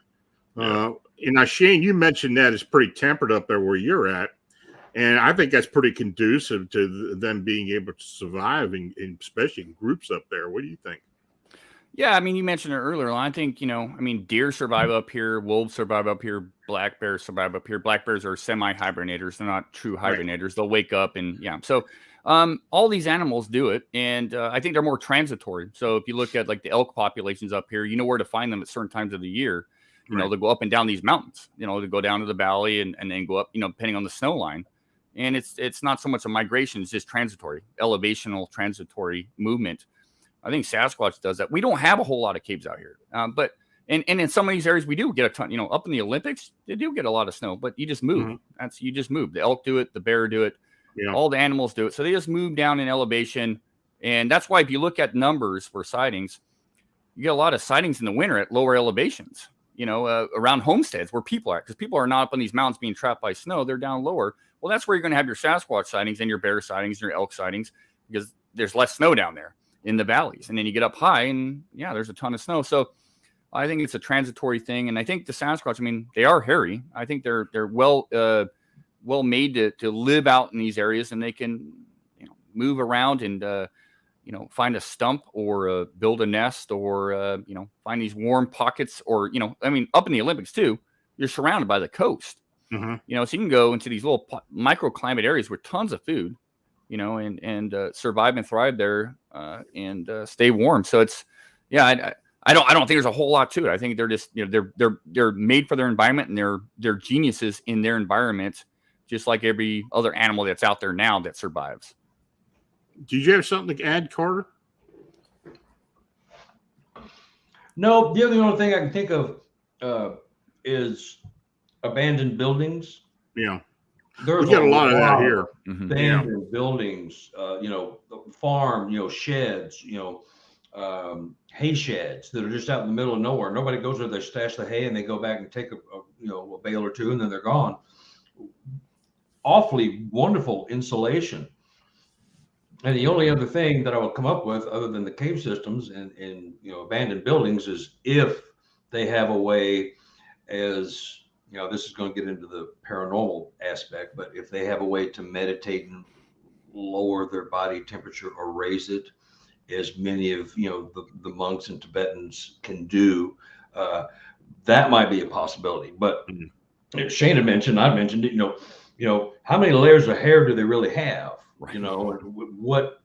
And now, Shane, you mentioned that it's pretty temperate up there where you're at, and I think that's pretty conducive to them being able to survive, especially in groups up there. What do you think? Yeah, I mean, you mentioned it earlier. I think, deer survive up here, wolves survive up here, black bears survive up here. Black bears are semi-hibernators. They're not true hibernators. Right. They'll wake up and, So all these animals do it, and I think they're more transitory. So if you look at, like, the elk populations up here, you know where to find them at certain times of the year. They'll go up and down these mountains. They go down to the valley and then go up, depending on the snow line. And it's not so much a migration. It's just transitory, elevational transitory movement. I think Sasquatch does that. We don't have a whole lot of caves out here, but in some of these areas we do get a ton. Up in the Olympics, they do get a lot of snow, but you just move. You just move. The elk do it, the bear do it, all the animals do it. So they just move down in elevation, and that's why if you look at numbers for sightings, you get a lot of sightings in the winter at lower elevations. Around homesteads where people are, because people are not up on these mountains being trapped by snow. They're down lower. Well, that's where you're going to have your Sasquatch sightings and your bear sightings and your elk sightings, because there's less snow down there in the valleys. And then you get up high and there's a ton of snow. So I think it's a transitory thing. And I think the Sasquatch, I mean, they are hairy. I think they're well made to live out in these areas, and they can, move around and, find a stump or build a nest or, find these warm pockets or, up in the Olympics too, you're surrounded by the coast, so you can go into these little microclimate areas with tons of food, and survive and thrive there and stay warm. So it's, I don't think there's a whole lot to it. I think they're just, they're made for their environment, and they're geniuses in their environment, just like every other animal that's out there now that survives. Did you have something to add, Carter? No, the only thing I can think of is abandoned buildings. Yeah. There's we got a lot of that here. Abandoned buildings, farm, sheds, hay sheds that are just out in the middle of nowhere. Nobody goes there, they stash the hay and they go back and take a bale or two, and then they're gone. Awfully wonderful insulation. And the only other thing that I would come up with, other than the cave systems and abandoned buildings, is if they have a way, as this is going to get into the paranormal aspect, but if they have a way to meditate and lower their body temperature or raise it, as many of the monks and Tibetans can do, that might be a possibility. But Shane had mentioned, I mentioned it, how many layers of hair do they really have? Right. And what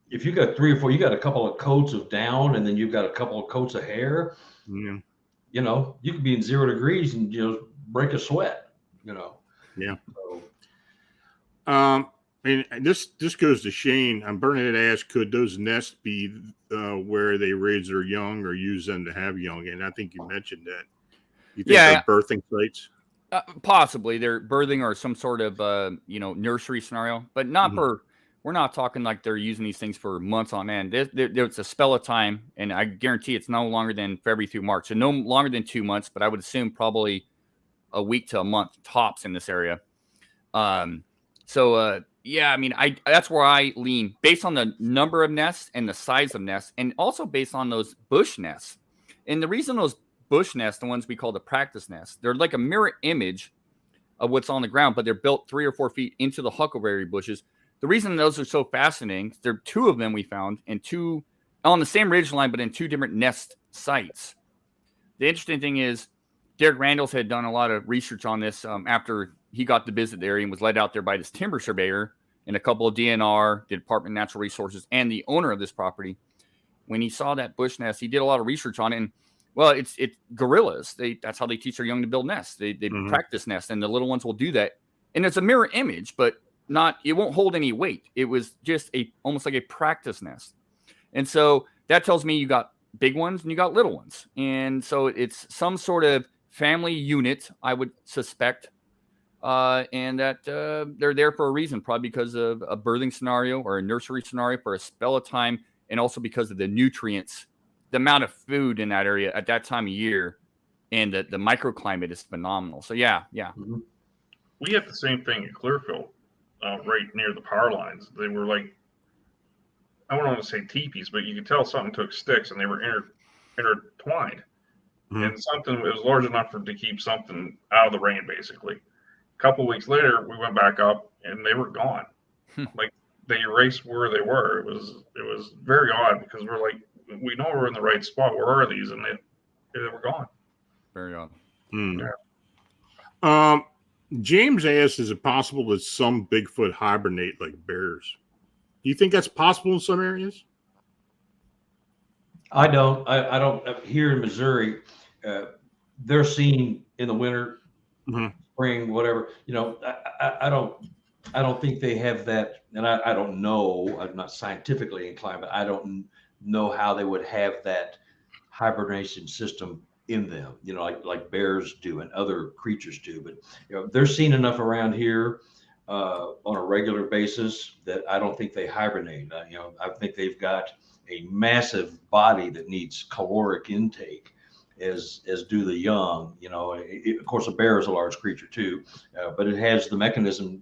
if you got 3 or 4, you got a couple of coats of down, and then you've got a couple of coats of hair. You could be in 0 degrees and break a sweat. Yeah. So, and this goes to Shane. Bernadette asked, could those nests be where they raise their young or use them to have young? And I think you mentioned that. You think they're birthing sites? Possibly they're birthing or some sort of nursery scenario, but not for. We're not talking like they're using these things for months on end. There's a spell of time, and I guarantee it's no longer than February through March, so no longer than 2 months. But I would assume probably a week to a month tops in this area. That's where I lean based on the number of nests and the size of nests, and also based on those bush nests. And the reason those bush nests, the ones we call the practice nests, they're like a mirror image of what's on the ground, but they're built 3 or 4 feet into the huckleberry bushes. The reason those are so fascinating, there are 2 of them we found, and 2 on the same ridge line, but in 2 different nest sites. The interesting thing is Derek Randalls had done a lot of research on this after he got to visit the area and was led out there by this timber surveyor and a couple of DNR, the Department of Natural Resources, and the owner of this property. When he saw that bush nest, he did a lot of research on it. And, well, it's gorillas. That's how they teach their young to build nests. They practice nests, and the little ones will do that. And it's a mirror image, but it won't hold any weight. It was just almost like a practice nest. And so that tells me you got big ones and you got little ones. And so it's some sort of family unit, I would suspect. And that they're there for a reason, probably because of a birthing scenario or a nursery scenario for a spell of time, and also because of the nutrients, the amount of food in that area at that time of year, and the microclimate is phenomenal. So yeah. We had the same thing at Clearfield, right near the power lines. They were like, I don't want to say teepees, but you could tell something took sticks and they were intertwined. And something was large enough to keep something out of the rain, basically. A couple of weeks later, we went back up and they were gone. Like they erased where they were. It was very odd, because we're like, we know we're in the right spot. Where are these? And they were gone. Very odd. Yeah. James asks, is it possible that some Bigfoot hibernate like bears? Do you think that's possible in some areas? I don't. I don't. Here in Missouri, they're seen in the winter, spring, whatever. I don't think they have that, and I don't know. I'm not scientifically inclined, but I don't know how they would have that hibernation system in them. Like bears do and other creatures do. But they're seen enough around here on a regular basis that I don't think they hibernate. I think they've got a massive body that needs caloric intake, as do the young. Of course, a bear is a large creature too, but it has the mechanism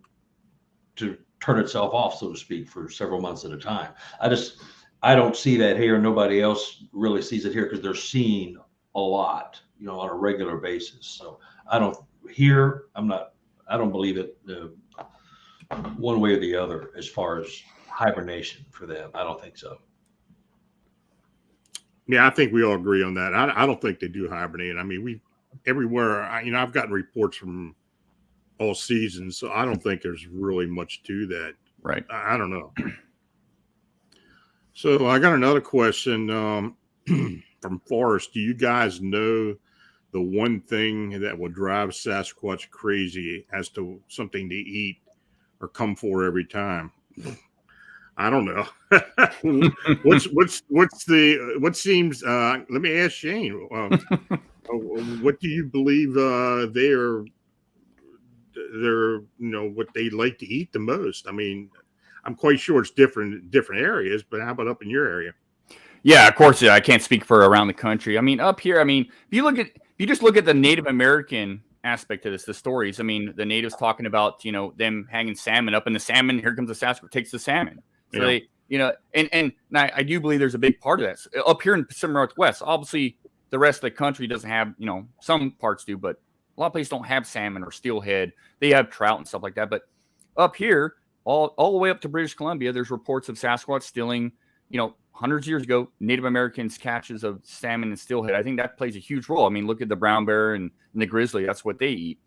to turn itself off, so to speak, for several months at a time. I don't see that here. Nobody else really sees it here because they're seen a lot, on a regular basis. So I don't believe it one way or the other as far as hibernation for them. I don't think so. Yeah, I think we all agree on that. I don't think they do hibernate. I mean, everywhere, I've gotten reports from all seasons, so I don't think there's really much to that. Right. I don't know. So I got another question from Forrest. Do you guys know the one thing that will drive Sasquatch crazy as to something to eat or come for every time? I don't know. What seems? Let me ask Shane. What do you believe they're what they like to eat the most? I mean, I'm quite sure it's different areas, but how about up in your area? Yeah, of course. I can't speak for around the country. I mean, up here, if you just look at the Native American aspect of this, the stories. I mean, the natives talking about them hanging salmon up, and the salmon, here comes the Sasquatch, takes the salmon. So they, and I do believe there's a big part of that up here in the Pacific Northwest. Obviously, the rest of the country doesn't have, some parts do, but a lot of places don't have salmon or steelhead. They have trout and stuff like that. But up here, all the way up to British Columbia, there's reports of Sasquatch stealing, hundreds of years ago, Native Americans' catches of salmon and steelhead. I think that plays a huge role. I mean, look at the brown bear and the grizzly. That's what they eat.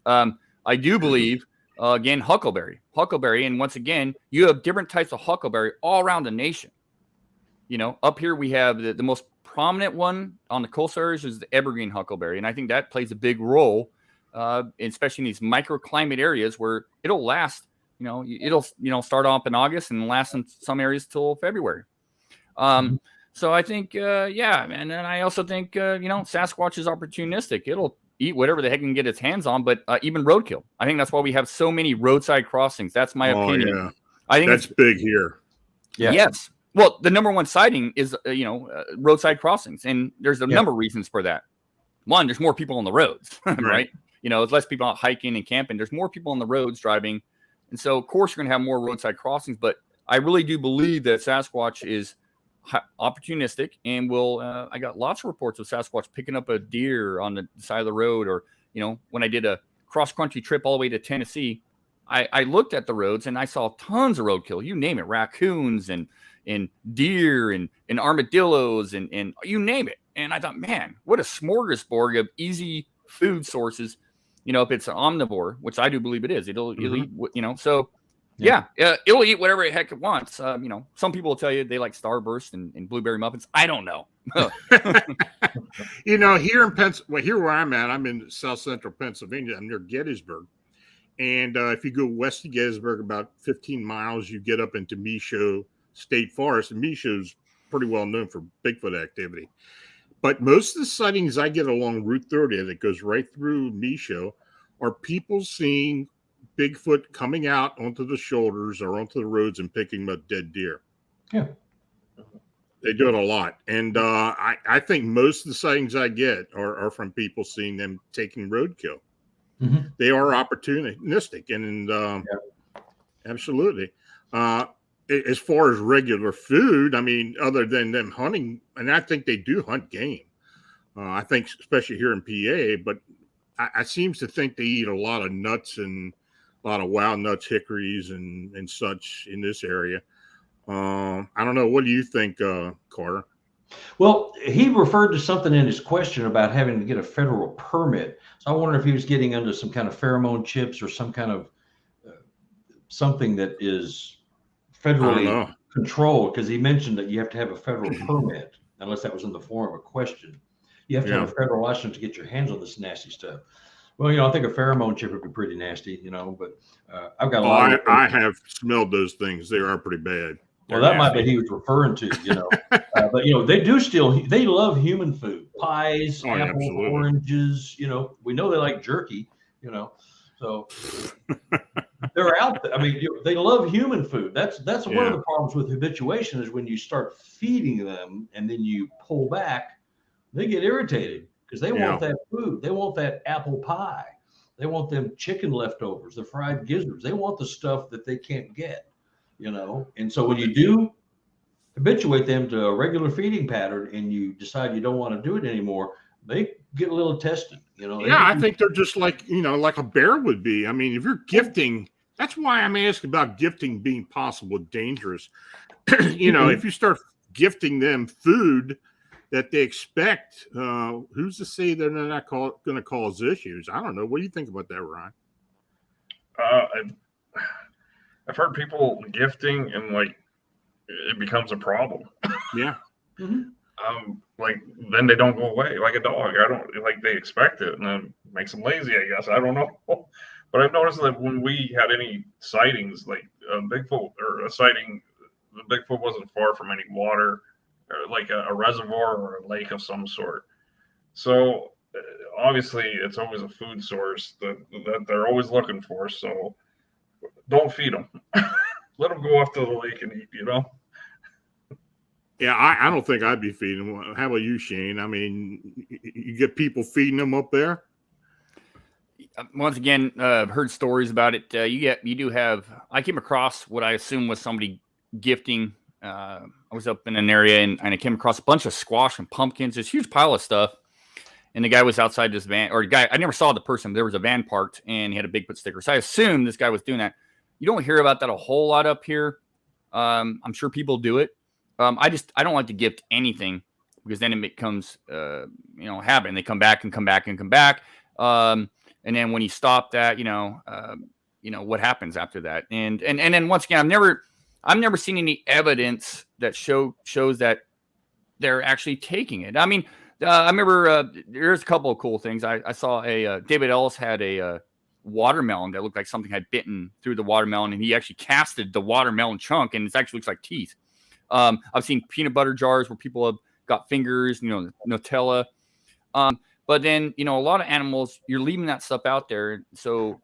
I do believe, again, huckleberry. And once again, you have different types of huckleberry all around the nation. Up here we have the most prominent one on the coastal areas is the evergreen huckleberry. And I think that plays a big role, especially in these microclimate areas where it'll last, it'll start off in August and last in some areas till February. So I think, man. And I also think, Sasquatch is opportunistic. It'll eat whatever the heck it can get its hands on, but even roadkill. I think that's why we have so many roadside crossings. That's my opinion. Yeah. I think that's big here. Yeah. Yes. Well, the number one sighting is, roadside crossings. And there's a number of reasons for that. One, there's more people on the roads, right? There's less people out hiking and camping. There's more people on the roads driving. And so, of course, you're going to have more roadside crossings. But I really do believe that Sasquatch is opportunistic and will I got lots of reports of Sasquatch picking up a deer on the side of the road, or when I did a cross-country trip all the way to Tennessee, I looked at the roads and I saw tons of roadkill. You name it, raccoons and deer and armadillos and you name it. And I thought, man, what a smorgasbord of easy food sources. You know, if it's an omnivore, which I do believe it is, it'll eat, you know, so yeah, it'll eat whatever the heck it wants. You know, some people will tell you they like Starburst and blueberry muffins. I don't know. You know, here where I'm at, I'm in South Central Pennsylvania. I'm near Gettysburg. And if you go west of Gettysburg about 15 miles, you get up into Michaud State Forest. And Michaud's pretty well known for Bigfoot activity. But most of the sightings I get along Route 30 that goes right through Michaud are people seeing Bigfoot coming out onto the shoulders or onto the roads and picking up dead deer. Yeah. They do it a lot. And I think most of the sightings I get are from people seeing them taking roadkill. Mm-hmm. They are opportunistic and absolutely. As far as regular food, I mean, other than them hunting, and I think they do hunt game. I think especially here in PA, but I seems to think they eat a lot of nuts and a lot of wild nuts, hickories and such in this area. I don't know. What do you think, Carter? Well, he referred to something in his question about having to get a federal permit. So I wonder if he was getting under some kind of pheromone chips or some kind of something that is federally controlled, because he mentioned that you have to have a federal permit, unless that was in the form of a question. You have to have a federal license to get your hands on this nasty stuff. Well, you know, I think a pheromone chip would be pretty nasty, you know, but I've got a lot I have smelled those things. They are pretty bad. Well, that might be he was referring to, you know. But, you know, they love human food, pies, apples, oranges, you know. We know they like jerky, you know. So they're out there. I mean, they love human food. That's one of the problems with habituation is when you start feeding them and then you pull back, they get irritated because they want that food. They want that apple pie. They want them chicken leftovers, the fried gizzards. They want the stuff that they can't get. You know, and so when you do habituate them to a regular feeding pattern and you decide you don't want to do it anymore, they get a little tested, you know. I think they're just like, you know, like a bear would be. I mean, if you're gifting, that's why I'm asking about gifting being possible dangerous. You know, if you start gifting them food that they expect, who's to say they're not going to cause issues? I don't know. What do you think about that, Ryan? I've heard people gifting and like it becomes a problem. Yeah. Like then they don't go away like a dog. I don't like they expect it and then makes them lazy, I guess. I don't know. But I've noticed that when we had any sightings, like a Bigfoot or a sighting, the Bigfoot wasn't far from any water or like a reservoir or a lake of some sort. So obviously it's always a food source that they're always looking for. So don't feed them. Let them go off to the lake and eat, you know? Yeah, I don't think I'd be feeding them. How about you, Shane? I mean, you get people feeding them up there? Once again, I've heard stories about it. You do have, I came across what I assume was somebody gifting. I was up in an area and I came across a bunch of squash and pumpkins, this huge pile of stuff. And the guy was outside this van, or the guy, I never saw the person. There was a van parked and he had a Bigfoot sticker. So I assume this guy was doing that. You don't hear about that a whole lot up here. I'm sure people do it. I don't like to gift anything because then it becomes, habit. And they come back and come back and come back. And then when you stop that, what happens after that? And then once again, I've never seen any evidence that shows that they're actually taking it. I mean, I remember there's a couple of cool things. I saw David Ellis had a watermelon that looked like something had bitten through the watermelon, and he actually casted the watermelon chunk, and it actually looks like teeth. I've seen peanut butter jars where people have got fingers, Nutella. But then, a lot of animals, you're leaving that stuff out there. So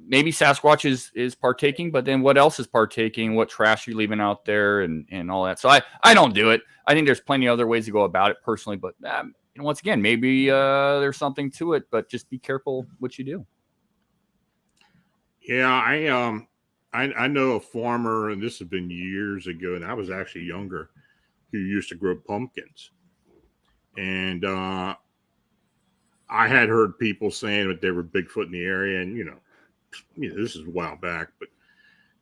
maybe Sasquatch is partaking, but then what else is partaking? What trash you're leaving out there and all that. So I don't do it. I think there's plenty of other ways to go about it personally. But once again, maybe there's something to it, but just be careful what you do. Yeah, I know a farmer, and this has been years ago, and I was actually younger, who used to grow pumpkins. And I had heard people saying that there were Bigfoot in the area, and this is a while back, but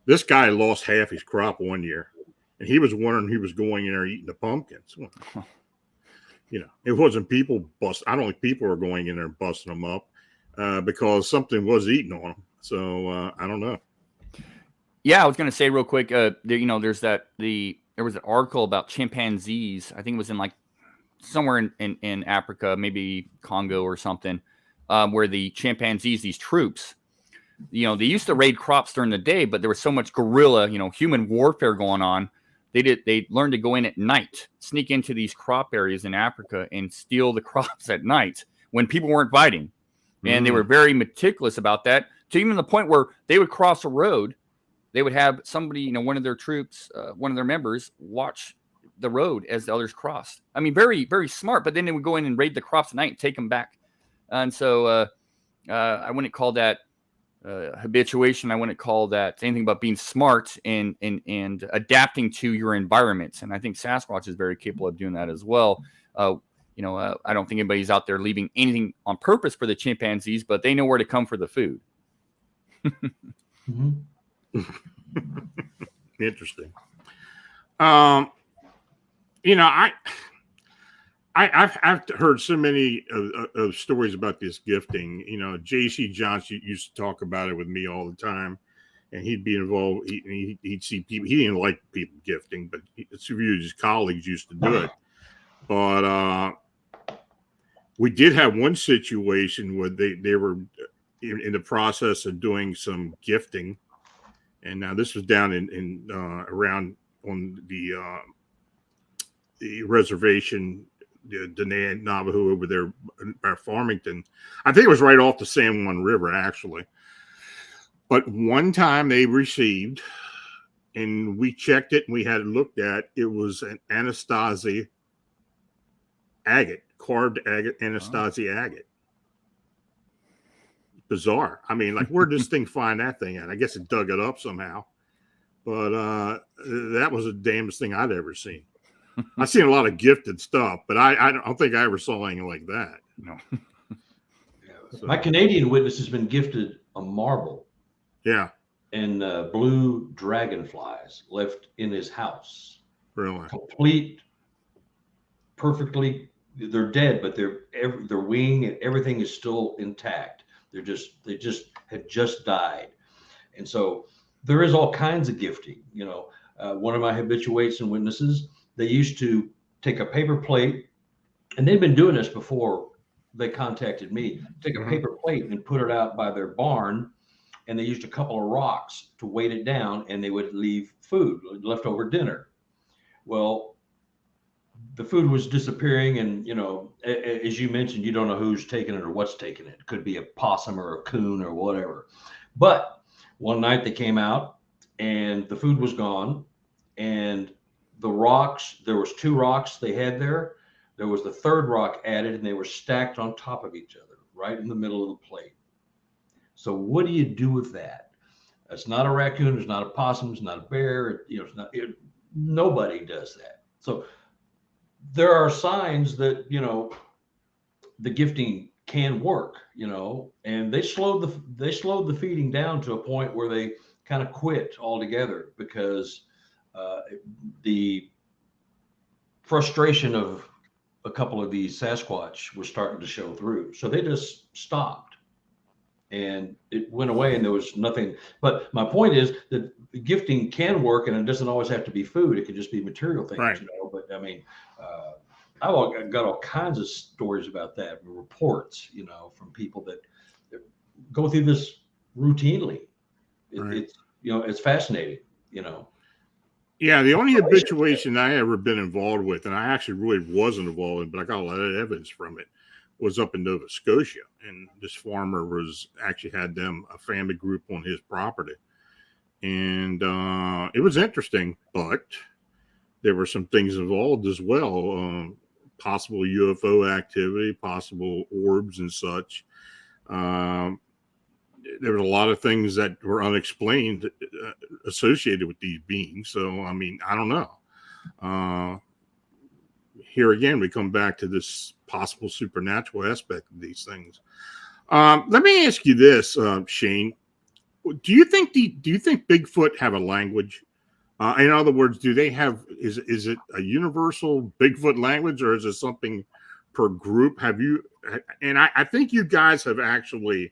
this guy lost half his crop one year, and he was wondering he was going in there eating the pumpkins. It wasn't people I don't think people were going in there and busting them up because something was eating on them. So I don't know. Yeah, I was going to say real quick, there was an article about chimpanzees. I think it was in like somewhere in Africa, maybe Congo or something, where the chimpanzees, these troops, they used to raid crops during the day, but there was so much guerrilla, human warfare going on. They learned to go in at night, sneak into these crop areas in Africa and steal the crops at night when people weren't fighting. And they were very meticulous about that, to even the point where they would cross a road. They would have somebody, one of their troops, one of their members, watch the road as the others crossed. I mean, very, very smart. But then they would go in and raid the crops at night and take them back. And so I wouldn't call that habituation. I wouldn't call that anything but being smart and adapting to your environment. And I think Sasquatch is very capable of doing that as well. I don't think anybody's out there leaving anything on purpose for the chimpanzees, but they know where to come for the food. Interesting. I've heard so many of stories about this gifting. J.C. Johnson used to talk about it with me all the time, and he'd be involved. He'd see people. He didn't like people gifting, but a few of his colleagues used to do it. But we did have one situation where they were in the process of doing some gifting, and now this was down in around on the reservation, the Dene Navajo over there by Farmington. I think it was right off the San Juan River, actually. But one time they received, and we checked it and we had it looked at, it was an Anastasia agate, carved agate, Anastasia agate. Bizarre. I mean, like, where did this thing find that thing at? I guess it dug it up somehow. But that was the damnedest thing I'd ever seen. I've seen a lot of gifted stuff, but I don't think I ever saw anything like that. No. So. My Canadian witness has been gifted a marble. Yeah. And blue dragonflies left in his house. Really? Complete, perfectly. They're dead, but their wing and everything is still intact. They just had just died, and so there is all kinds of gifting. One of my habituates and witnesses, they used to take a paper plate, and they'd been doing this before they contacted me. Take a paper plate and put it out by their barn, and they used a couple of rocks to weight it down, and they would leave food, leftover dinner. Well, the food was disappearing, and as you mentioned, you don't know who's taking it or what's taking it. It could be a possum or a coon or whatever. But one night they came out, and the food was gone, and the rocks, there was 2 rocks they had there. There was the third rock added, and they were stacked on top of each other, right in the middle of the plate. So what do you do with that? It's not a raccoon. It's not a possum. It's not a bear. Nobody does that. So there are signs that, the gifting can work, and they slowed the feeding down to a point where they kind of quit altogether because the frustration of a couple of these Sasquatch was starting to show through. So they just stopped, and it went away, and there was nothing. But my point is that the gifting can work, and it doesn't always have to be food. It could just be material things, right. But I mean, I've got all kinds of stories about that, reports, from people that go through this routinely. Right. It's fascinating, Yeah, the only habituation I ever been involved with, and I actually really wasn't involved in, but I got a lot of evidence from it, was up in Nova Scotia. And this farmer had a family group on his property. And it was interesting, but there were some things involved as well. Possible UFO activity, possible orbs and such. There were a lot of things that were unexplained associated with these beings. So, I mean, I don't know. here again, we come back to this possible supernatural aspect of these things. Let me ask you this, Shane. Do you think Bigfoot have a language? In other words, do they have, is it a universal Bigfoot language, or is it something per group? Have you, and I think you guys have actually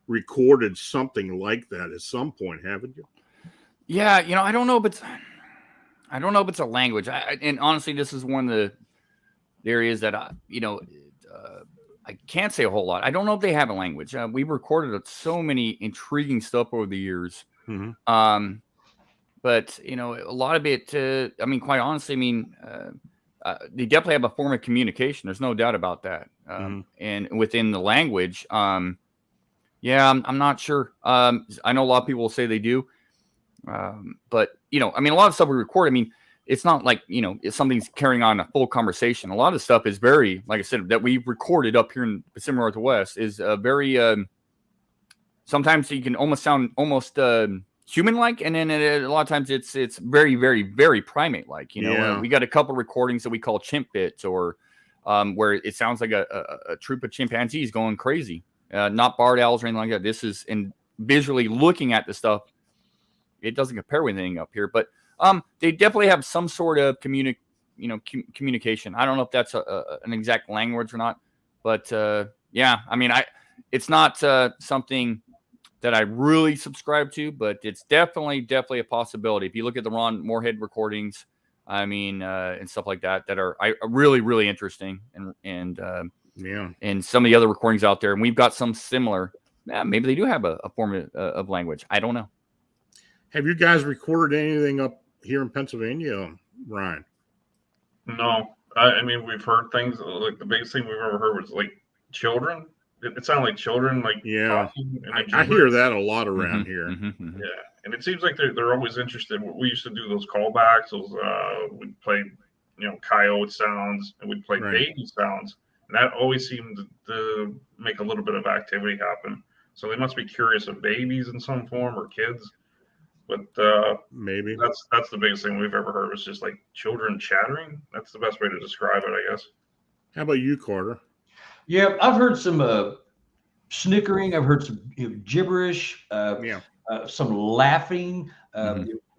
recorded something like that at some point, haven't you? Yeah, I don't know if it's a language. And honestly, this is one of the areas that I can't say a whole lot. I don't know if they have a language. We've recorded so many intriguing stuff over the years. Mm-hmm. But a lot of it, quite honestly, they definitely have a form of communication. There's no doubt about that. And within the language, I'm not sure. I know a lot of people will say they do. But a lot of stuff we record, it's not like, if something's carrying on a full conversation. A lot of stuff is very, like I said, that we recorded up here in the Pacific Northwest is very, sometimes you can almost sound human-like, and then a lot of times it's very, very, very primate-like. We got a couple recordings that we call chimp bits, or where it sounds like a troop of chimpanzees going crazy, not barred owls or anything like that. This is, and visually looking at the stuff, it doesn't compare with anything up here, but they definitely have some sort of communication. I don't know if that's an exact language or not, but it's not something that I really subscribe to, but it's definitely a possibility. If you look at the Ron Moorhead recordings, and stuff like that are really, really interesting, and some of the other recordings out there, and we've got some similar. Yeah, maybe they do have a form of language. I don't know. Have you guys recorded anything up here in Pennsylvania, Ryan? No, we've heard things like the biggest thing we've ever heard was like children. It sounded like children, like talking. I hear that a lot around here. Yeah, and it seems like they're always interested. We used to do those callbacks. We'd play, coyote sounds, and we'd play baby sounds, and that always seemed to make a little bit of activity happen. So they must be curious of babies in some form, or kids. But maybe that's the biggest thing we've ever heard was just like children chattering. That's the best way to describe it, I guess. How about you, Carter? Yeah, I've heard some snickering. I've heard some gibberish. Some laughing.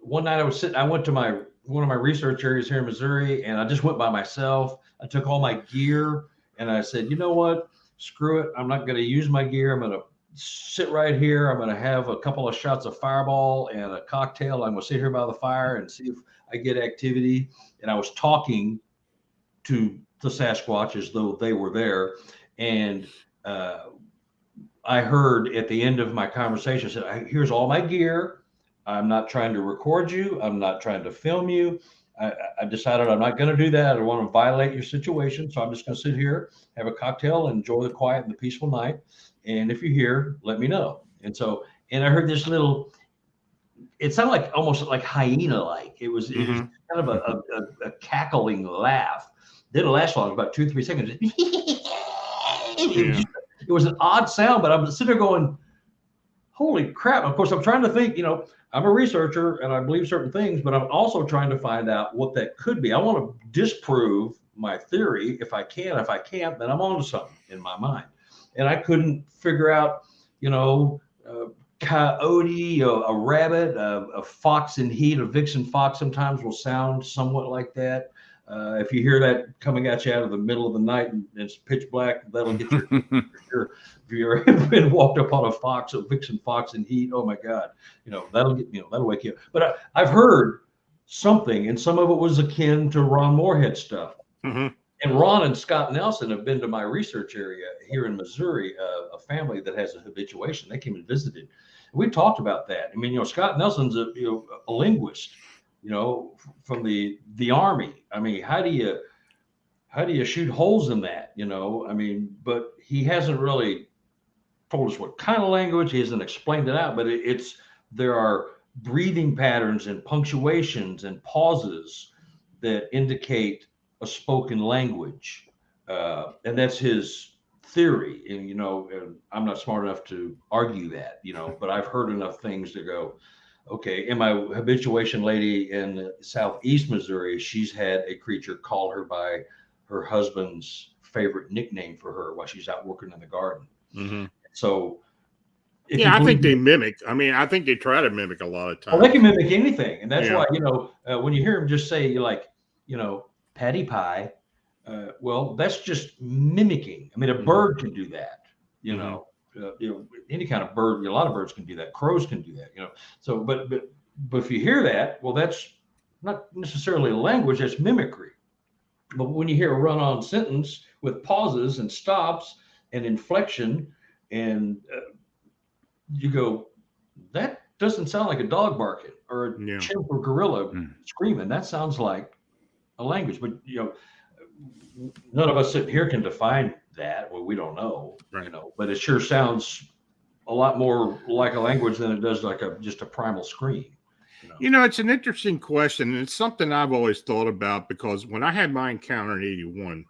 One night I went to one of my research areas here in Missouri, and I just went by myself. I took all my gear, and I said, you know what? Screw it. I'm not going to use my gear. I'm going to sit right here. I'm going to have a couple of shots of Fireball and a cocktail. I'm going to sit here by the fire and see if I get activity. And I was talking to the Sasquatch as though they were there. And I heard at the end of my conversation, I said, here's all my gear. I'm not trying to record you. I'm not trying to film you. I decided I'm not going to do that. I don't want to violate your situation. So I'm just going to sit here, have a cocktail, and enjoy the quiet and the peaceful night. And if you're here, let me know. And I heard this little, it sounded like almost like hyena-like. It was kind of a cackling laugh. Didn't last long, about 2-3 seconds. It was an odd sound, but I'm sitting there going, holy crap. Of course, I'm trying to think, I'm a researcher and I believe certain things, but I'm also trying to find out what that could be. I want to disprove my theory if I can. If I can't, then I'm onto something in my mind. And I couldn't figure out, coyote, a rabbit, a fox in heat, a vixen fox sometimes will sound somewhat like that. If you hear that coming at you out of the middle of the night and it's pitch black, that'll get your if you're been walked up on a vixen fox in heat, oh my God, that'll wake you up. But I've heard something, and some of it was akin to Ron Moorhead stuff. And Ron and Scott Nelson have been to my research area here in Missouri, a family that has a habituation. They came and visited. We talked about that. Scott Nelson's a linguist, from the Army. How do you shoot holes in that? But he hasn't really told us what kind of language. He hasn't explained it out, but there are breathing patterns and punctuations and pauses that indicate a spoken language, and that's his theory. And and I'm not smart enough to argue that, but I've heard enough things to go, okay. And my habituation lady in southeast Missouri, she's had a creature call her by her husband's favorite nickname for her while she's out working in the garden. Mm-hmm. So, yeah, I think they mimic. I mean, I think they try to mimic a lot of times. Well, they can mimic anything, and that's Yeah. why when you hear them just say like patty pie, well, that's just mimicking. I mean, a bird can do that. Any kind of bird. A lot of birds can do that. Crows can do that. So, but if you hear that, well, that's not necessarily a language. That's mimicry. But when you hear a run-on sentence with pauses and stops and inflection, and you go, that doesn't sound like a dog barking or a chimp or gorilla screaming. That sounds like a language. But none of us sitting here can define that. Well, we don't know, right. But it sure sounds a lot more like a language than it does like just a primal scream. It's an interesting question, and it's something I've always thought about, because when I had my encounter in 81,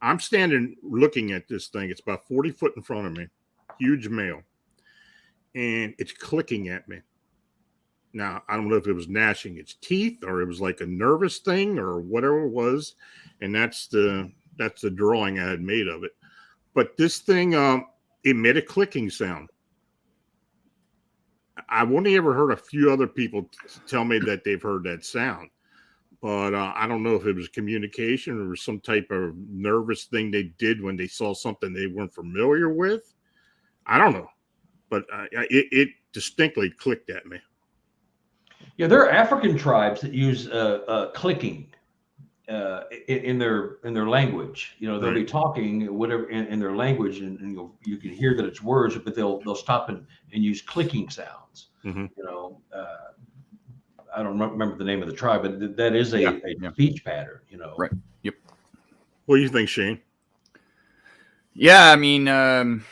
I'm standing looking at this thing. It's about 40 foot in front of me, huge male, and it's clicking at me. Now, I don't know if it was gnashing its teeth or it was like a nervous thing or whatever it was, and that's the drawing I had made of it. But this thing emitted a clicking sound. I've only ever heard a few other people tell me that they've heard that sound, but I don't know if it was communication or some type of nervous thing they did when they saw something they weren't familiar with. I don't know, but it distinctly clicked at me. Yeah, there are African tribes that use clicking in their language. They'll be talking whatever in their language, and you can hear that it's words, but they'll stop and use clicking sounds. Mm-hmm. I don't remember the name of the tribe, but that is a speech pattern. Right. Yep. What do you think, Shane? Yeah, I mean, the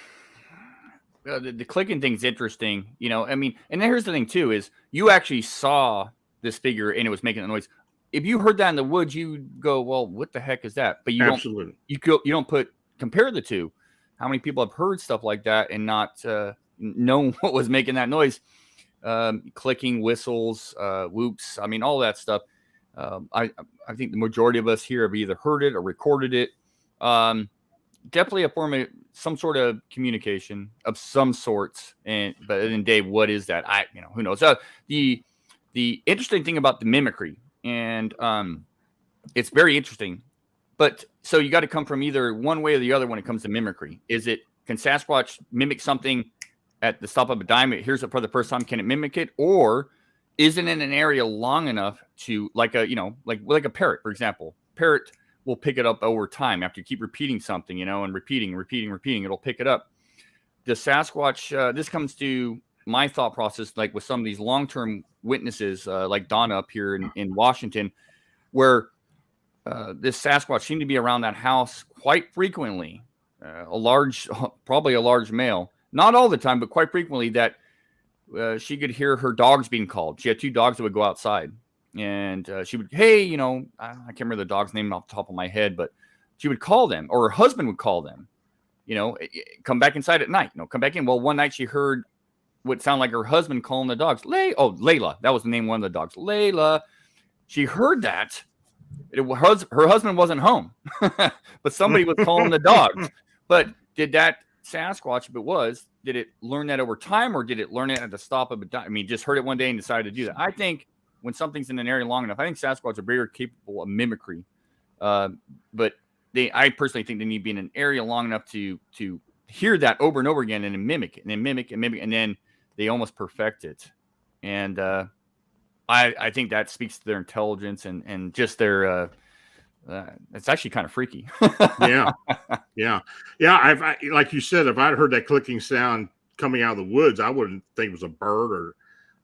clicking thing's interesting. I mean, and here's the thing too: is you actually saw this figure and it was making a noise. If you heard that in the woods, you go, well, what the heck is that? But you Absolutely. don't compare the two. How many people have heard stuff like that and not known what was making that noise? Clicking, whistles, whoops. I mean, all that stuff. I think the majority of us here have either heard it or recorded it. Definitely a form of some sort of communication of some sorts. But then, Dave, what is that? Who knows? The interesting thing about the mimicry. And it's very interesting. But so you got to come from either one way or the other when it comes to mimicry. Can Sasquatch mimic something at the stop of a dime? It hears it for the first time. Can it mimic it? Or isn't it in an area long enough to, like a parrot, for example? Parrot will pick it up over time after you keep repeating something, and repeating. It'll pick it up. The Sasquatch, this comes to my thought process, like with some of these long-term witnesses, like Donna up here in Washington, where this Sasquatch seemed to be around that house quite frequently. Probably a large male, not all the time, but quite frequently, that she could hear her dogs being called. She had two dogs that would go outside, and she would, hey, I can't remember the dog's name off the top of my head, but she would call them, or her husband would call them, come back inside at night, come back in. Well, one night she heard what sounded like her husband calling the dogs. Layla. That was the name of one of the dogs. Layla. She heard that. Her husband wasn't home, but somebody was calling the dogs. But did that Sasquatch, if it was, did it learn that over time, or did it learn it at the stop of a dime? I mean, just heard it one day and decided to do that. I think when something's in an area long enough, I think Sasquatch are very capable of mimicry. But I personally think they need to be in an area long enough to hear that over and over again and then mimic it, and then mimic and mimic, and then they almost perfect it. And I think that speaks to their intelligence and just their it's actually kind of freaky. Yeah. I like you said, if I'd heard that clicking sound coming out of the woods, I wouldn't think it was a bird or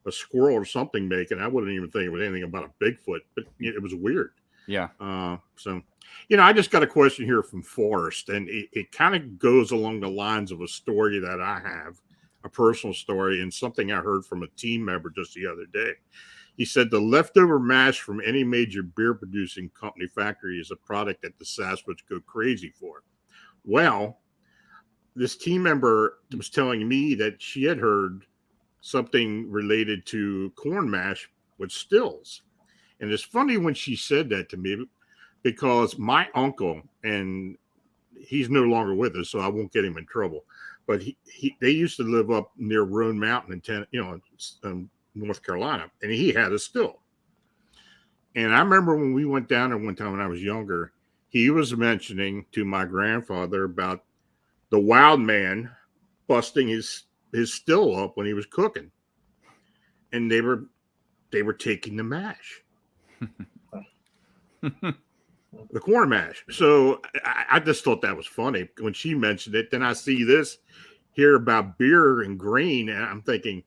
a squirrel or something making. I wouldn't even think it was anything about a Bigfoot, but it was weird. Yeah. So I just got a question here from Forrest, and it kind of goes along the lines of a story that I have, a personal story, and something I heard from a team member just the other day. He said the leftover mash from any major beer producing company factory is a product that the Sasquatch go crazy for. Well, this team member was telling me that she had heard something related to corn mash with stills. And it's funny when she said that to me, because my uncle, and he's no longer with us, so I won't get him in trouble. But they used to live up near Roan Mountain in North Carolina, and he had a still. And I remember when we went down there one time when I was younger, he was mentioning to my grandfather about the wild man busting his still up when he was cooking, and they were taking the mash, the corn mash. So I just thought that was funny when she mentioned it. Then I hear about beer and grain, and I'm thinking,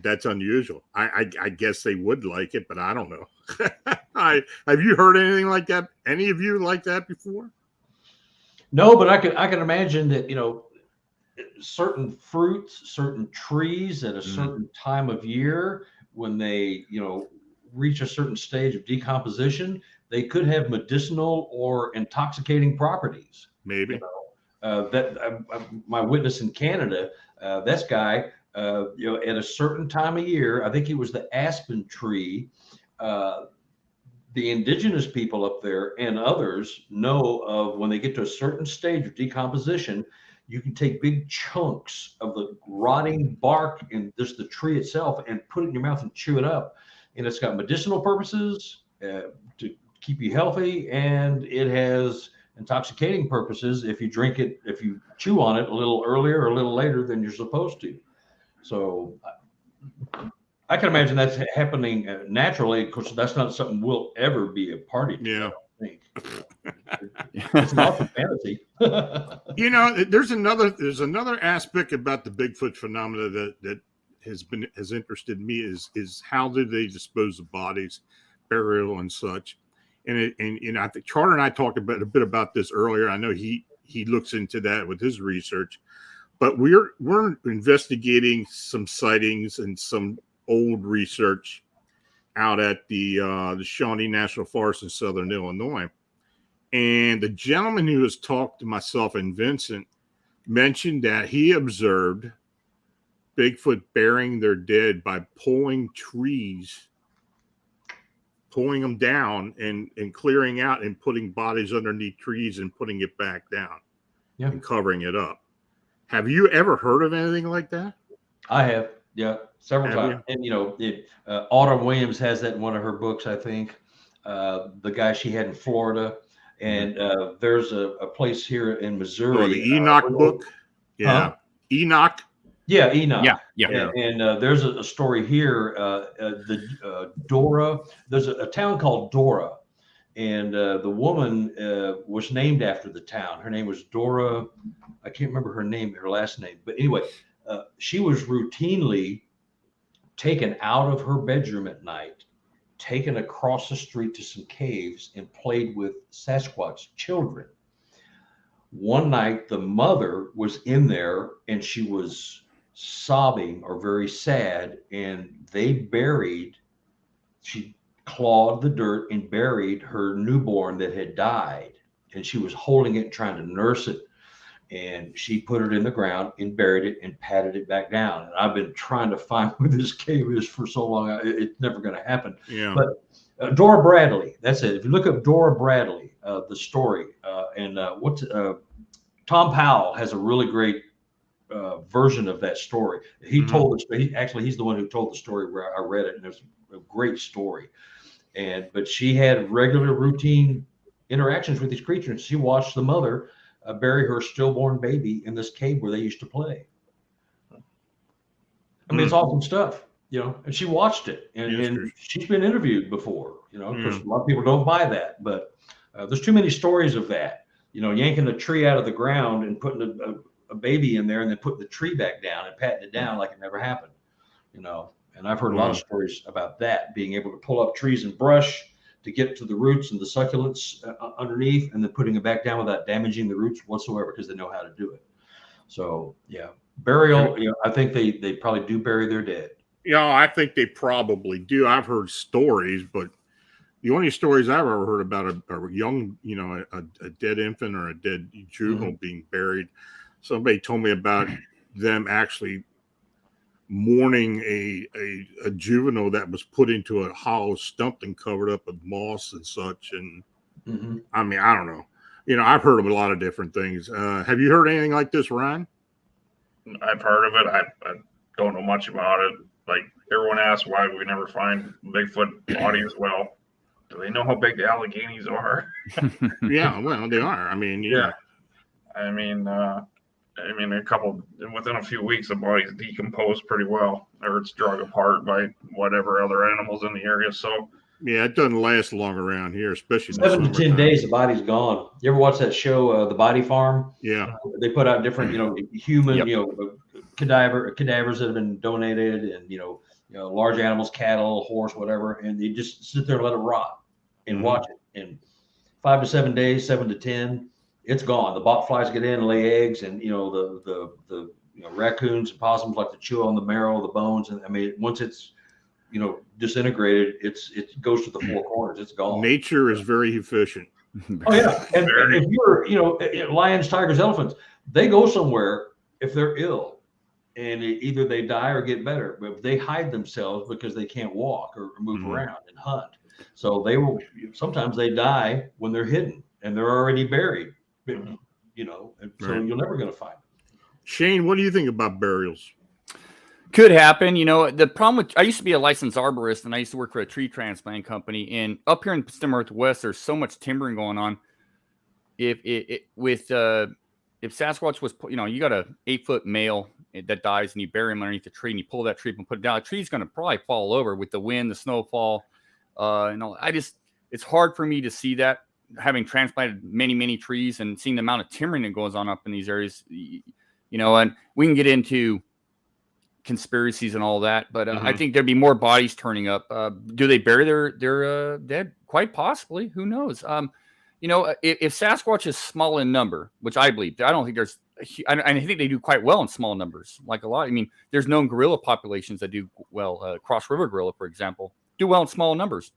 that's unusual. I guess they would like it, but I don't know. Have you heard anything like that? Any of you like that before? No, but I can imagine that, certain fruits, certain trees at a certain time of year, when they, reach a certain stage of decomposition, they could have medicinal or intoxicating properties. Maybe. My witness in Canada, this guy, at a certain time of year, I think it was the aspen tree, the indigenous people up there and others know of when they get to a certain stage of decomposition, you can take big chunks of the rotting bark and just the tree itself and put it in your mouth and chew it up. And it's got medicinal purposes to keep you healthy, and it has intoxicating purposes if you drink it, if you chew on it a little earlier or a little later than you're supposed to. So I can imagine that's happening naturally. Of course, that's not something we'll ever be a party to. Yeah. I think. It's an awesome fantasy. There's another aspect about the Bigfoot phenomena that has interested me is how do they dispose of bodies, burial and such. And I think Charter and I talked a bit about this earlier. I know he looks into that with his research, but we're investigating some sightings and some old research out at the Shawnee National Forest in Southern Illinois. And the gentleman who has talked to myself and Vincent mentioned that he observed Bigfoot burying their dead by pulling them down and clearing out and putting bodies underneath trees and putting it back down and covering it up. Have you ever heard of anything like that? I have, yeah, several times. And Autumn Williams has that in one of her books, I think. The guy she had in Florida, and there's a place here in Missouri. Oh, the Enoch book. Yeah, huh? Enoch. Yeah, Enoch. Yeah. And there's a story here. Dora. There's a town called Dora, and the woman was named after the town. Her name was Dora. I can't remember her last name, but anyway, she was routinely taken out of her bedroom at night, taken across the street to some caves, and played with Sasquatch children. One night, the mother was in there, and she was sobbing or very sad, and she clawed the dirt and buried her newborn that had died, and she was holding it and trying to nurse it. And she put it in the ground and buried it and patted it back down. And I've been trying to find where this cave is for so long. It's never going to happen. Yeah. But Dora Bradley, that's it. If you look up Dora Bradley, the story, Tom Powell has a really great version of that story. He told us, he's the one who told the story where I read it, and it's a great story. But she had regular routine interactions with these creatures. She watched the mother bury her stillborn baby in this cave where they used to play. I mean, it's awesome stuff, and she watched it, and she's been interviewed before, because a lot of people don't buy that, but there's too many stories of that, yanking a tree out of the ground and putting a baby in there and then putting the tree back down and patting it down like it never happened, and I've heard a lot of stories about that, being able to pull up trees and brush to get to the roots and the succulents underneath, and then putting it back down without damaging the roots whatsoever, because they know how to do it. So yeah, burial. I think they probably do bury their dead. Yeah, I think they probably do. I've heard stories, but the only stories I've ever heard about a young, a dead infant or a dead juvenile being buried. Somebody told me about them actually mourning a juvenile that was put into a hollow stump and covered up with moss and such, and Mm-hmm. I mean, I don't know. I've heard of a lot of different things. Have you heard anything like this, Ryan? I've heard of it. I don't know much about it. Like everyone asks why we never find Bigfoot bodies. Well, do they know how big the Alleghenies are? Yeah, well, they are. I mean, yeah. I mean, within a few weeks, the body's decomposed pretty well, or it's drug apart by whatever other animals in the area. So, yeah, it doesn't last long around here, especially 7 to 10 days, the body's gone. You ever watch that show, The Body Farm? Yeah. They put out different, human, Yep. cadavers that have been donated, and large animals, cattle, horse, whatever, and they just sit there and let it rot and watch it. And 5 to 7 days, 7 to 10, it's gone. The botflies get in and lay eggs, and the raccoons and possums like to chew on the marrow, the bones, and I mean, once it's disintegrated, it goes to the four corners. It's gone. Nature is very efficient. Oh yeah, and if you're lions, tigers, elephants, they go somewhere if they're ill, and either they die or get better. But they hide themselves because they can't walk or move around and hunt. So sometimes they die when they're hidden and they're already buried. And so you're never going to find them. Shane, what do you think about burials? Could happen. The problem with, I used to be a licensed arborist, and I used to work for a tree transplant company. And up here in the Pacific Northwest, there's so much timbering going on. If Sasquatch was, you got a 8-foot male that dies, and you bury him underneath the tree, and you pull that tree up and put it down, the tree's going to probably fall over with the wind, the snowfall, and all. It's hard for me to see that, having transplanted many trees and seeing the amount of timbering that goes on up in these areas. And we can get into conspiracies and all that, but I think there'd be more bodies turning up. Do they bury their dead? Quite possibly. Who knows? If Sasquatch is small in number, which I believe, I don't think there's. I think they do quite well in small numbers. Like a lot. I mean, there's known gorilla populations that do well. Cross River gorilla, for example, do well in small numbers.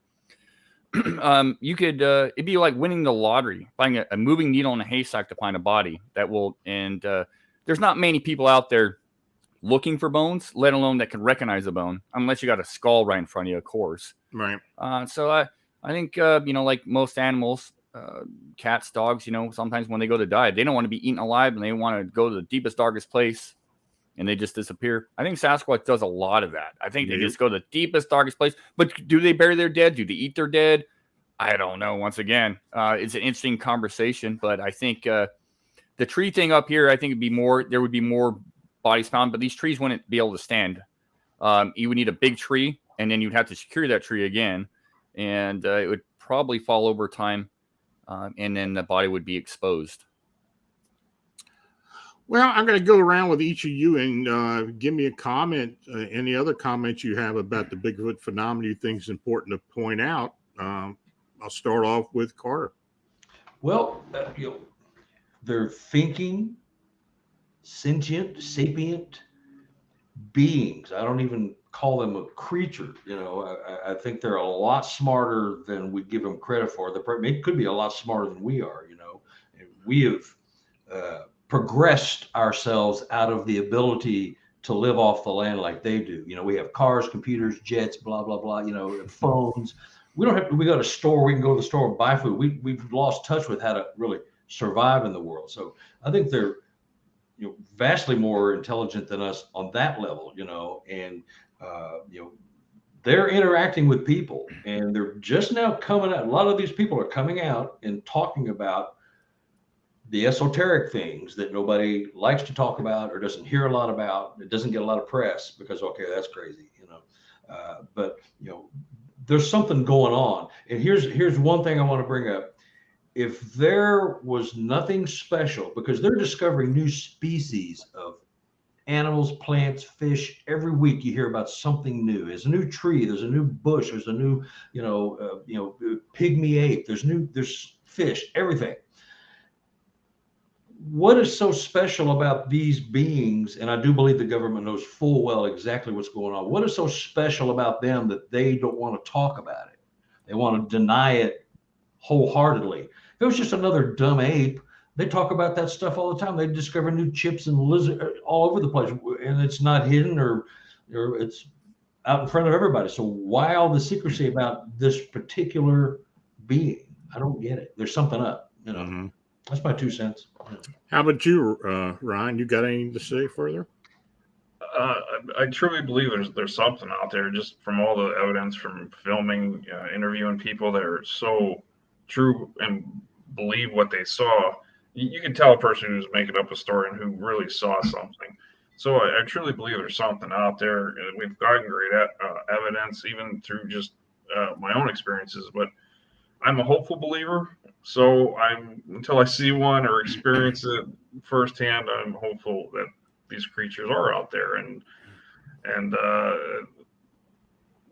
You could. It'd be like winning the lottery, finding a moving needle in a haystack to find a body that will. And there's not many people out there looking for bones, let alone that can recognize a bone, unless you got a skull right in front of you, of course. Right. So I think, like most animals, cats, dogs, sometimes when they go to die, they don't want to be eaten alive, and they want to go to the deepest, darkest place, and they just disappear. I think Sasquatch does a lot of that. I think they just go to the deepest, darkest place. But do they bury their dead? Do they eat their dead? I don't know. Once again, it's an interesting conversation, but I think the tree thing up here, I think there would be more bodies found, but these trees wouldn't be able to stand. You would need a big tree, and then you'd have to secure that tree again, and it would probably fall over time, and then the body would be exposed. Well, I'm going to go around with each of you and give me a comment, any other comments you have about the Bigfoot phenomenon you think is important to point out. I'll start off with Carter. Well, they're thinking, sentient, sapient beings. I don't even call them a creature. I think they're a lot smarter than we give them credit for. They could be a lot smarter than we are. We have progressed ourselves out of the ability to live off the land like they do. We have cars, computers, jets, blah blah blah. Phones. We don't have. We got a store. We can go to the store and buy food. We've lost touch with how to really survive in the world. So I think they're vastly more intelligent than us on that level, and they're interacting with people, and they're just now coming out. A lot of these people are coming out and talking about the esoteric things that nobody likes to talk about or doesn't hear a lot about. It doesn't get a lot of press because, okay, that's crazy, but there's something going on. And here's one thing I want to bring up. If there was nothing special, because they're discovering new species of animals, plants, fish. Every week you hear about something new. There's a new tree. There's a new bush. There's a new, pygmy ape. There's fish, everything. What is so special about these beings? And I do believe the government knows full well exactly what's going on. What is so special about them that they don't want to talk about it? They want to deny it wholeheartedly. If it was just another dumb ape, they talk about that stuff all the time. They discover new chips and lizard all over the place, and it's not hidden or it's out in front of everybody. So why all the secrecy about this particular being? I don't get it. There's something up, you know. Mhm. That's my 2 cents. How about you, Ryan? You got anything to say further? I truly believe there's something out there, just from all the evidence from filming, interviewing people that are so true and believe what they saw. You can tell a person who's making up a story and who really saw something. So I truly believe there's something out there. We've gotten great evidence, even through just my own experiences. But I'm a hopeful believer. So until I see one or experience it firsthand, I'm hopeful that these creatures are out there, and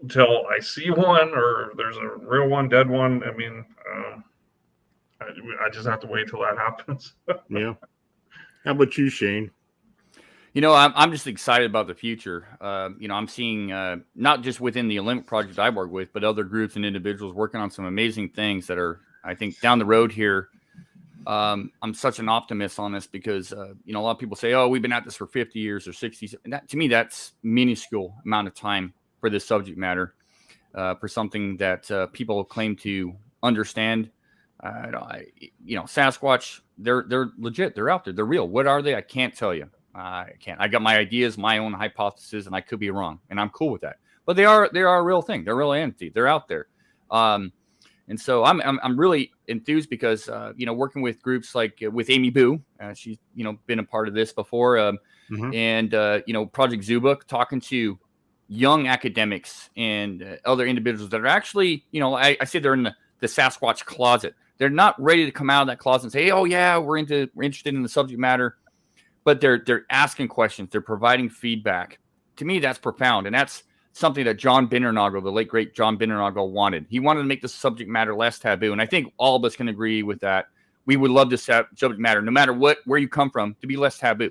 until I see one or there's a real one, dead one, I mean, I just have to wait till that happens. Yeah. How about you, Shane? I'm just excited about the future. I'm seeing not just within the Olympic project I work with, but other groups and individuals working on some amazing things that are, I think, down the road here. I'm such an optimist on this because, a lot of people say, oh, we've been at this for 50 years or 60. And to me, that's minuscule amount of time for this subject matter, for something that people claim to understand. Sasquatch, they're legit. They're out there. They're real. What are they? I can't tell you. I can't. I got my ideas, my own hypothesis, and I could be wrong, and I'm cool with that. But they are a real thing. They're a real entity. They're out there. And so I'm really enthused because working with groups like with Amy Boo, she's been a part of this before, and Project Zoobook, talking to young academics and other individuals that are actually I say they're in the Sasquatch closet. They're not ready to come out of that closet and say, oh yeah, we're interested in the subject matter, but they're asking questions. They're providing feedback. To me, that's profound, and that's something that John Bindernagel, the late great John Bindernagel, wanted. He wanted to make the subject matter less taboo, and I think all of us can agree with that. We would love this subject matter, no matter where you come from, to be less taboo,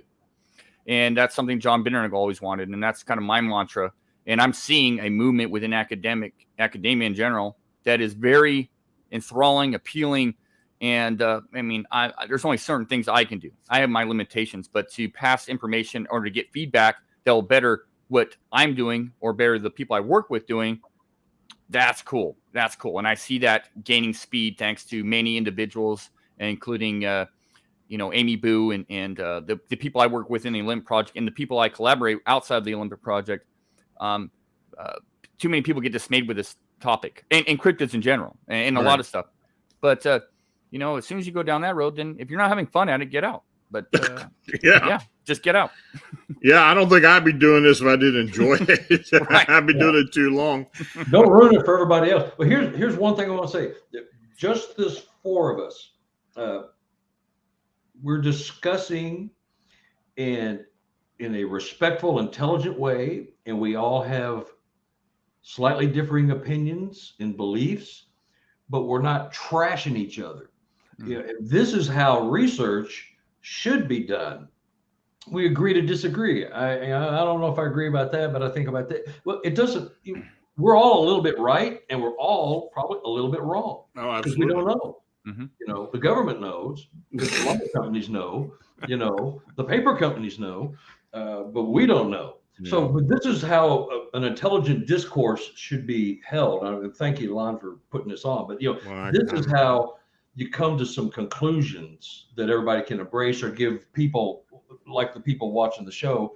and that's something John Bindernagel always wanted, and that's kind of my mantra. And I'm seeing a movement within academia in general that is very enthralling, appealing, and there's only certain things I can do. I have my limitations, but to pass information or to get feedback that will better what I'm doing or better the people I work with doing, that's cool. That's cool. And I see that gaining speed thanks to many individuals, including, Amy Boo and the people I work with in the Olympic project and the people I collaborate outside of the Olympic project. Too many people get dismayed with this topic and cryptids in general and a lot of stuff. But, as soon as you go down that road, then if you're not having fun at it, get out. But yeah, just get out. Yeah, I don't think I'd be doing this if I didn't enjoy it. Right. I've been doing it too long. Don't ruin it for everybody else. But here's one thing I want to say. Just this four of us, we're discussing in a respectful, intelligent way, and we all have slightly differing opinions and beliefs, but we're not trashing each other. This is how research should be done. We agree to disagree. I don't know if I agree about that, but I think about that. Well, it doesn't. We're all a little bit right, and we're all probably a little bit wrong. Oh, because we don't know. Mm-hmm. The government knows. The lumber companies know. The paper companies know, but we don't know. Yeah. So, but this is how an intelligent discourse should be held. Thank you, Lon, for putting this on. But this is how you come to some conclusions that everybody can embrace, or give people, like the people watching the show,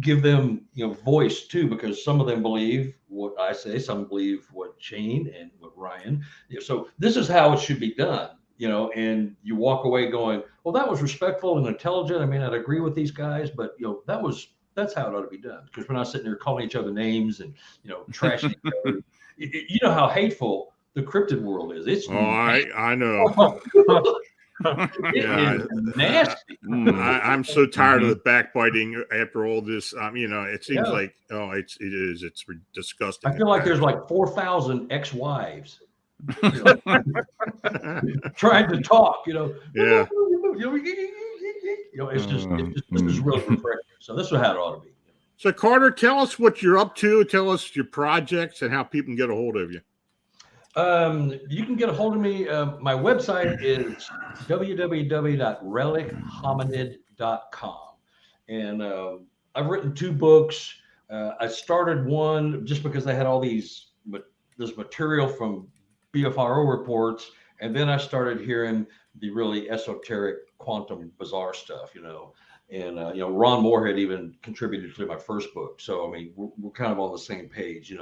give them voice too, because some of them believe what I say, some believe what Shane and what Ryan. So this is how it should be done, and you walk away going, well, that was respectful and intelligent. I mean, I'd agree with these guys, but that's how it ought to be done, because we're not sitting there calling each other names and trashing each other. You know how hateful the cryptid world is. It's I know. It is nasty. I'm so tired of the backbiting after all this. It seems like it's disgusting. I feel like there's like 4,000 ex-wives trying to talk. Yeah. It's just this is really refreshing. So this is how it ought to be. So Carter, tell us what you're up to. Tell us your projects and how people can get a hold of you. You can get a hold of me. My website is www.relichominid.com. And I've written 2 books. I started one just because I had all this material from BFRO reports, And then I started hearing the really esoteric quantum bizarre stuff, and Ron Moore even contributed to my first book. So I mean, we're kind of on the same page,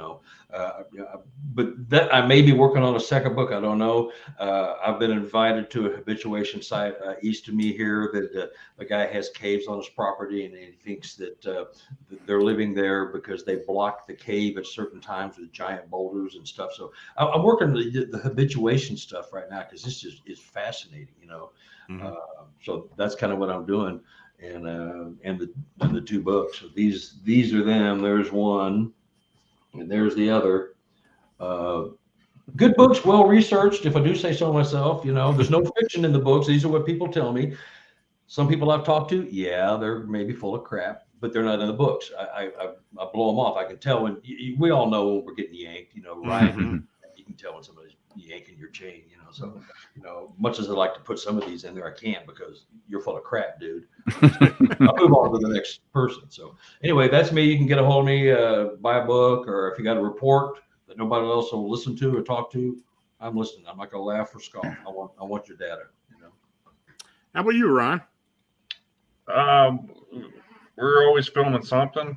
but that I may be working on a second book. I don't know. I've been invited to a habituation site east of me here that a guy has caves on his property, and he thinks that they're living there because they block the cave at certain times with giant boulders and stuff. So I'm working the habituation stuff right now because this is fascinating, Mm-hmm. So that's kind of what I'm doing. And the two books. So these are them. There's one, and there's the other. Good books, well researched, if I do say so myself. There's no fiction in the books. These are what people tell me. Some people I've talked to, yeah, they're maybe full of crap, but they're not in the books. I blow them off. I can tell when we all know when we're getting yanked. Right? Mm-hmm. You can tell when somebody's yanking your chain. So much as I like to put some of these in there, I can't because you're full of crap, dude. I'll move on to the next person. So anyway, that's me. You can get a hold of me, buy a book, or if you got a report that nobody else will listen to or talk to, I'm listening. I'm not going to laugh or scoff. I want your data. How about you, Ron? We're always filming something.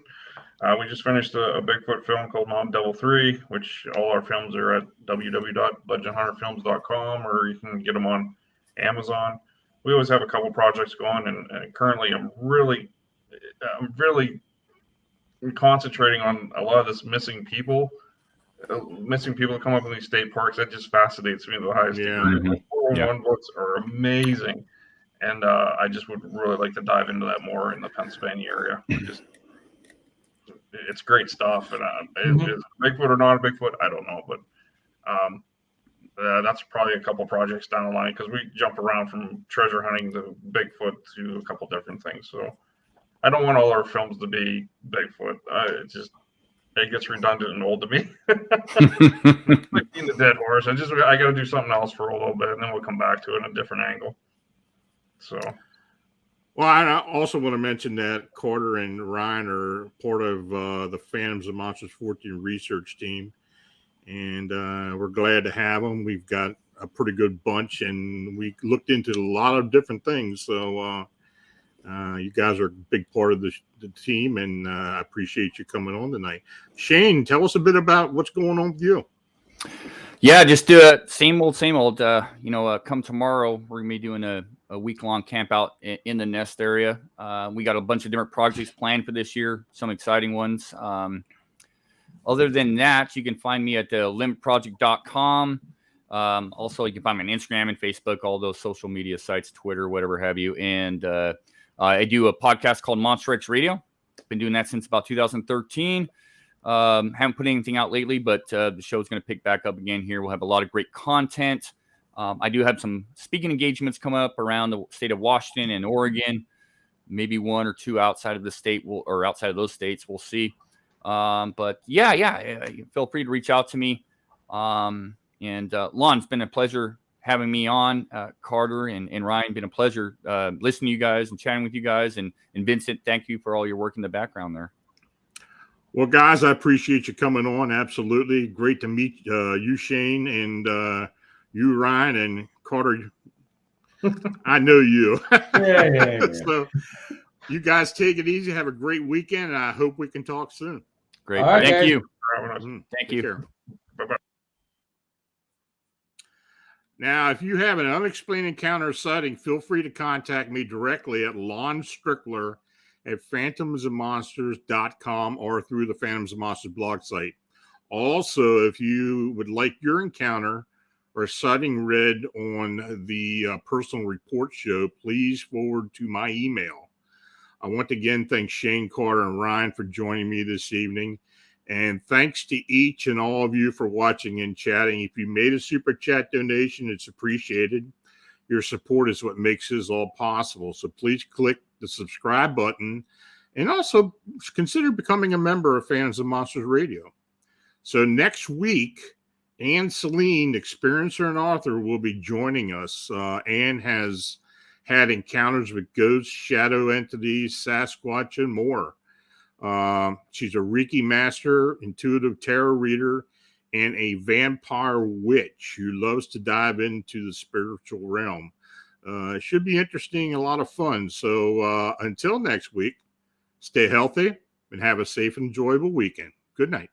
We just finished a Bigfoot film called Mountain Devil 3, which all our films are at www.legendhunterfilms.com, or you can get them on Amazon. We always have a couple projects going, and currently I'm really concentrating on a lot of this missing people that come up in these state parks. That just fascinates me to the highest degree. Mm-hmm. The 411 books are amazing, and I just would really like to dive into that more in the Pennsylvania area. It's great stuff, and is Bigfoot or not a Bigfoot, I don't know, but that's probably a couple projects down the line because we jump around from treasure hunting to Bigfoot to a couple different things. So I don't want all our films to be Bigfoot. It gets redundant and old to me. Like being the dead horse. I got to do something else for a little bit, and then we'll come back to it in a different angle. So. Well, I also want to mention that Carter and Ryan are part of the Phantoms of Monsters fortean research team, and we're glad to have them. We've got a pretty good bunch, and we looked into a lot of different things. So you guys are a big part of the team, and I appreciate you coming on tonight. Shane, tell us a bit about what's going on with you. Yeah, just do it. Same old. Come tomorrow, we're gonna be doing a week-long camp out in the Nest area. We got a bunch of different projects planned for this year, some exciting ones. Other than that, you can find me at limbproject.com. Also, you can find me on Instagram and Facebook, all those social media sites, Twitter, whatever have you. And I do a podcast called Monster X Radio. Been doing that since about 2013. Haven't put anything out lately, but the show's going to pick back up again here. We'll have a lot of great content. I do have some speaking engagements coming up around the state of Washington and Oregon, maybe one or two outside of the state or outside of those states. We'll see. But yeah, feel free to reach out to me. Lon, it's been a pleasure having me on. Carter and Ryan, been a pleasure listening to you guys and chatting with you guys. And Vincent, thank you for all your work in the background there. Well, guys, I appreciate you coming on. Absolutely. Great to meet you, Shane, and you, Ryan, and Carter. I know you. Yeah. So you guys take it easy. Have a great weekend, and I hope we can talk soon. Great. All right, Thank guys. you. Thank you. Care. Bye-bye. Now, if you have an unexplained encounter or sighting, feel free to contact me directly at Lon Strickler at phantomsofmonsters.com or through the Phantoms of Monsters blog site. Also, if you would like your encounter or sighting read on the personal report show, please forward to my email. I want to again thank Shane, Carter, and Ryan for joining me this evening. And thanks to each and all of you for watching and chatting. If you made a super chat donation, it's appreciated. Your support is what makes this all possible. So please click the subscribe button and also consider becoming a member of Phantoms of Monsters Radio. So next week, Anne Celine, experiencer and author, will be joining us. Anne has had encounters with ghosts, shadow entities, Sasquatch, and more. She's a Reiki master, intuitive tarot reader, and a vampire witch who loves to dive into the spiritual realm. It should be interesting and a lot of fun. So until next week, stay healthy and have a safe and enjoyable weekend. Good night.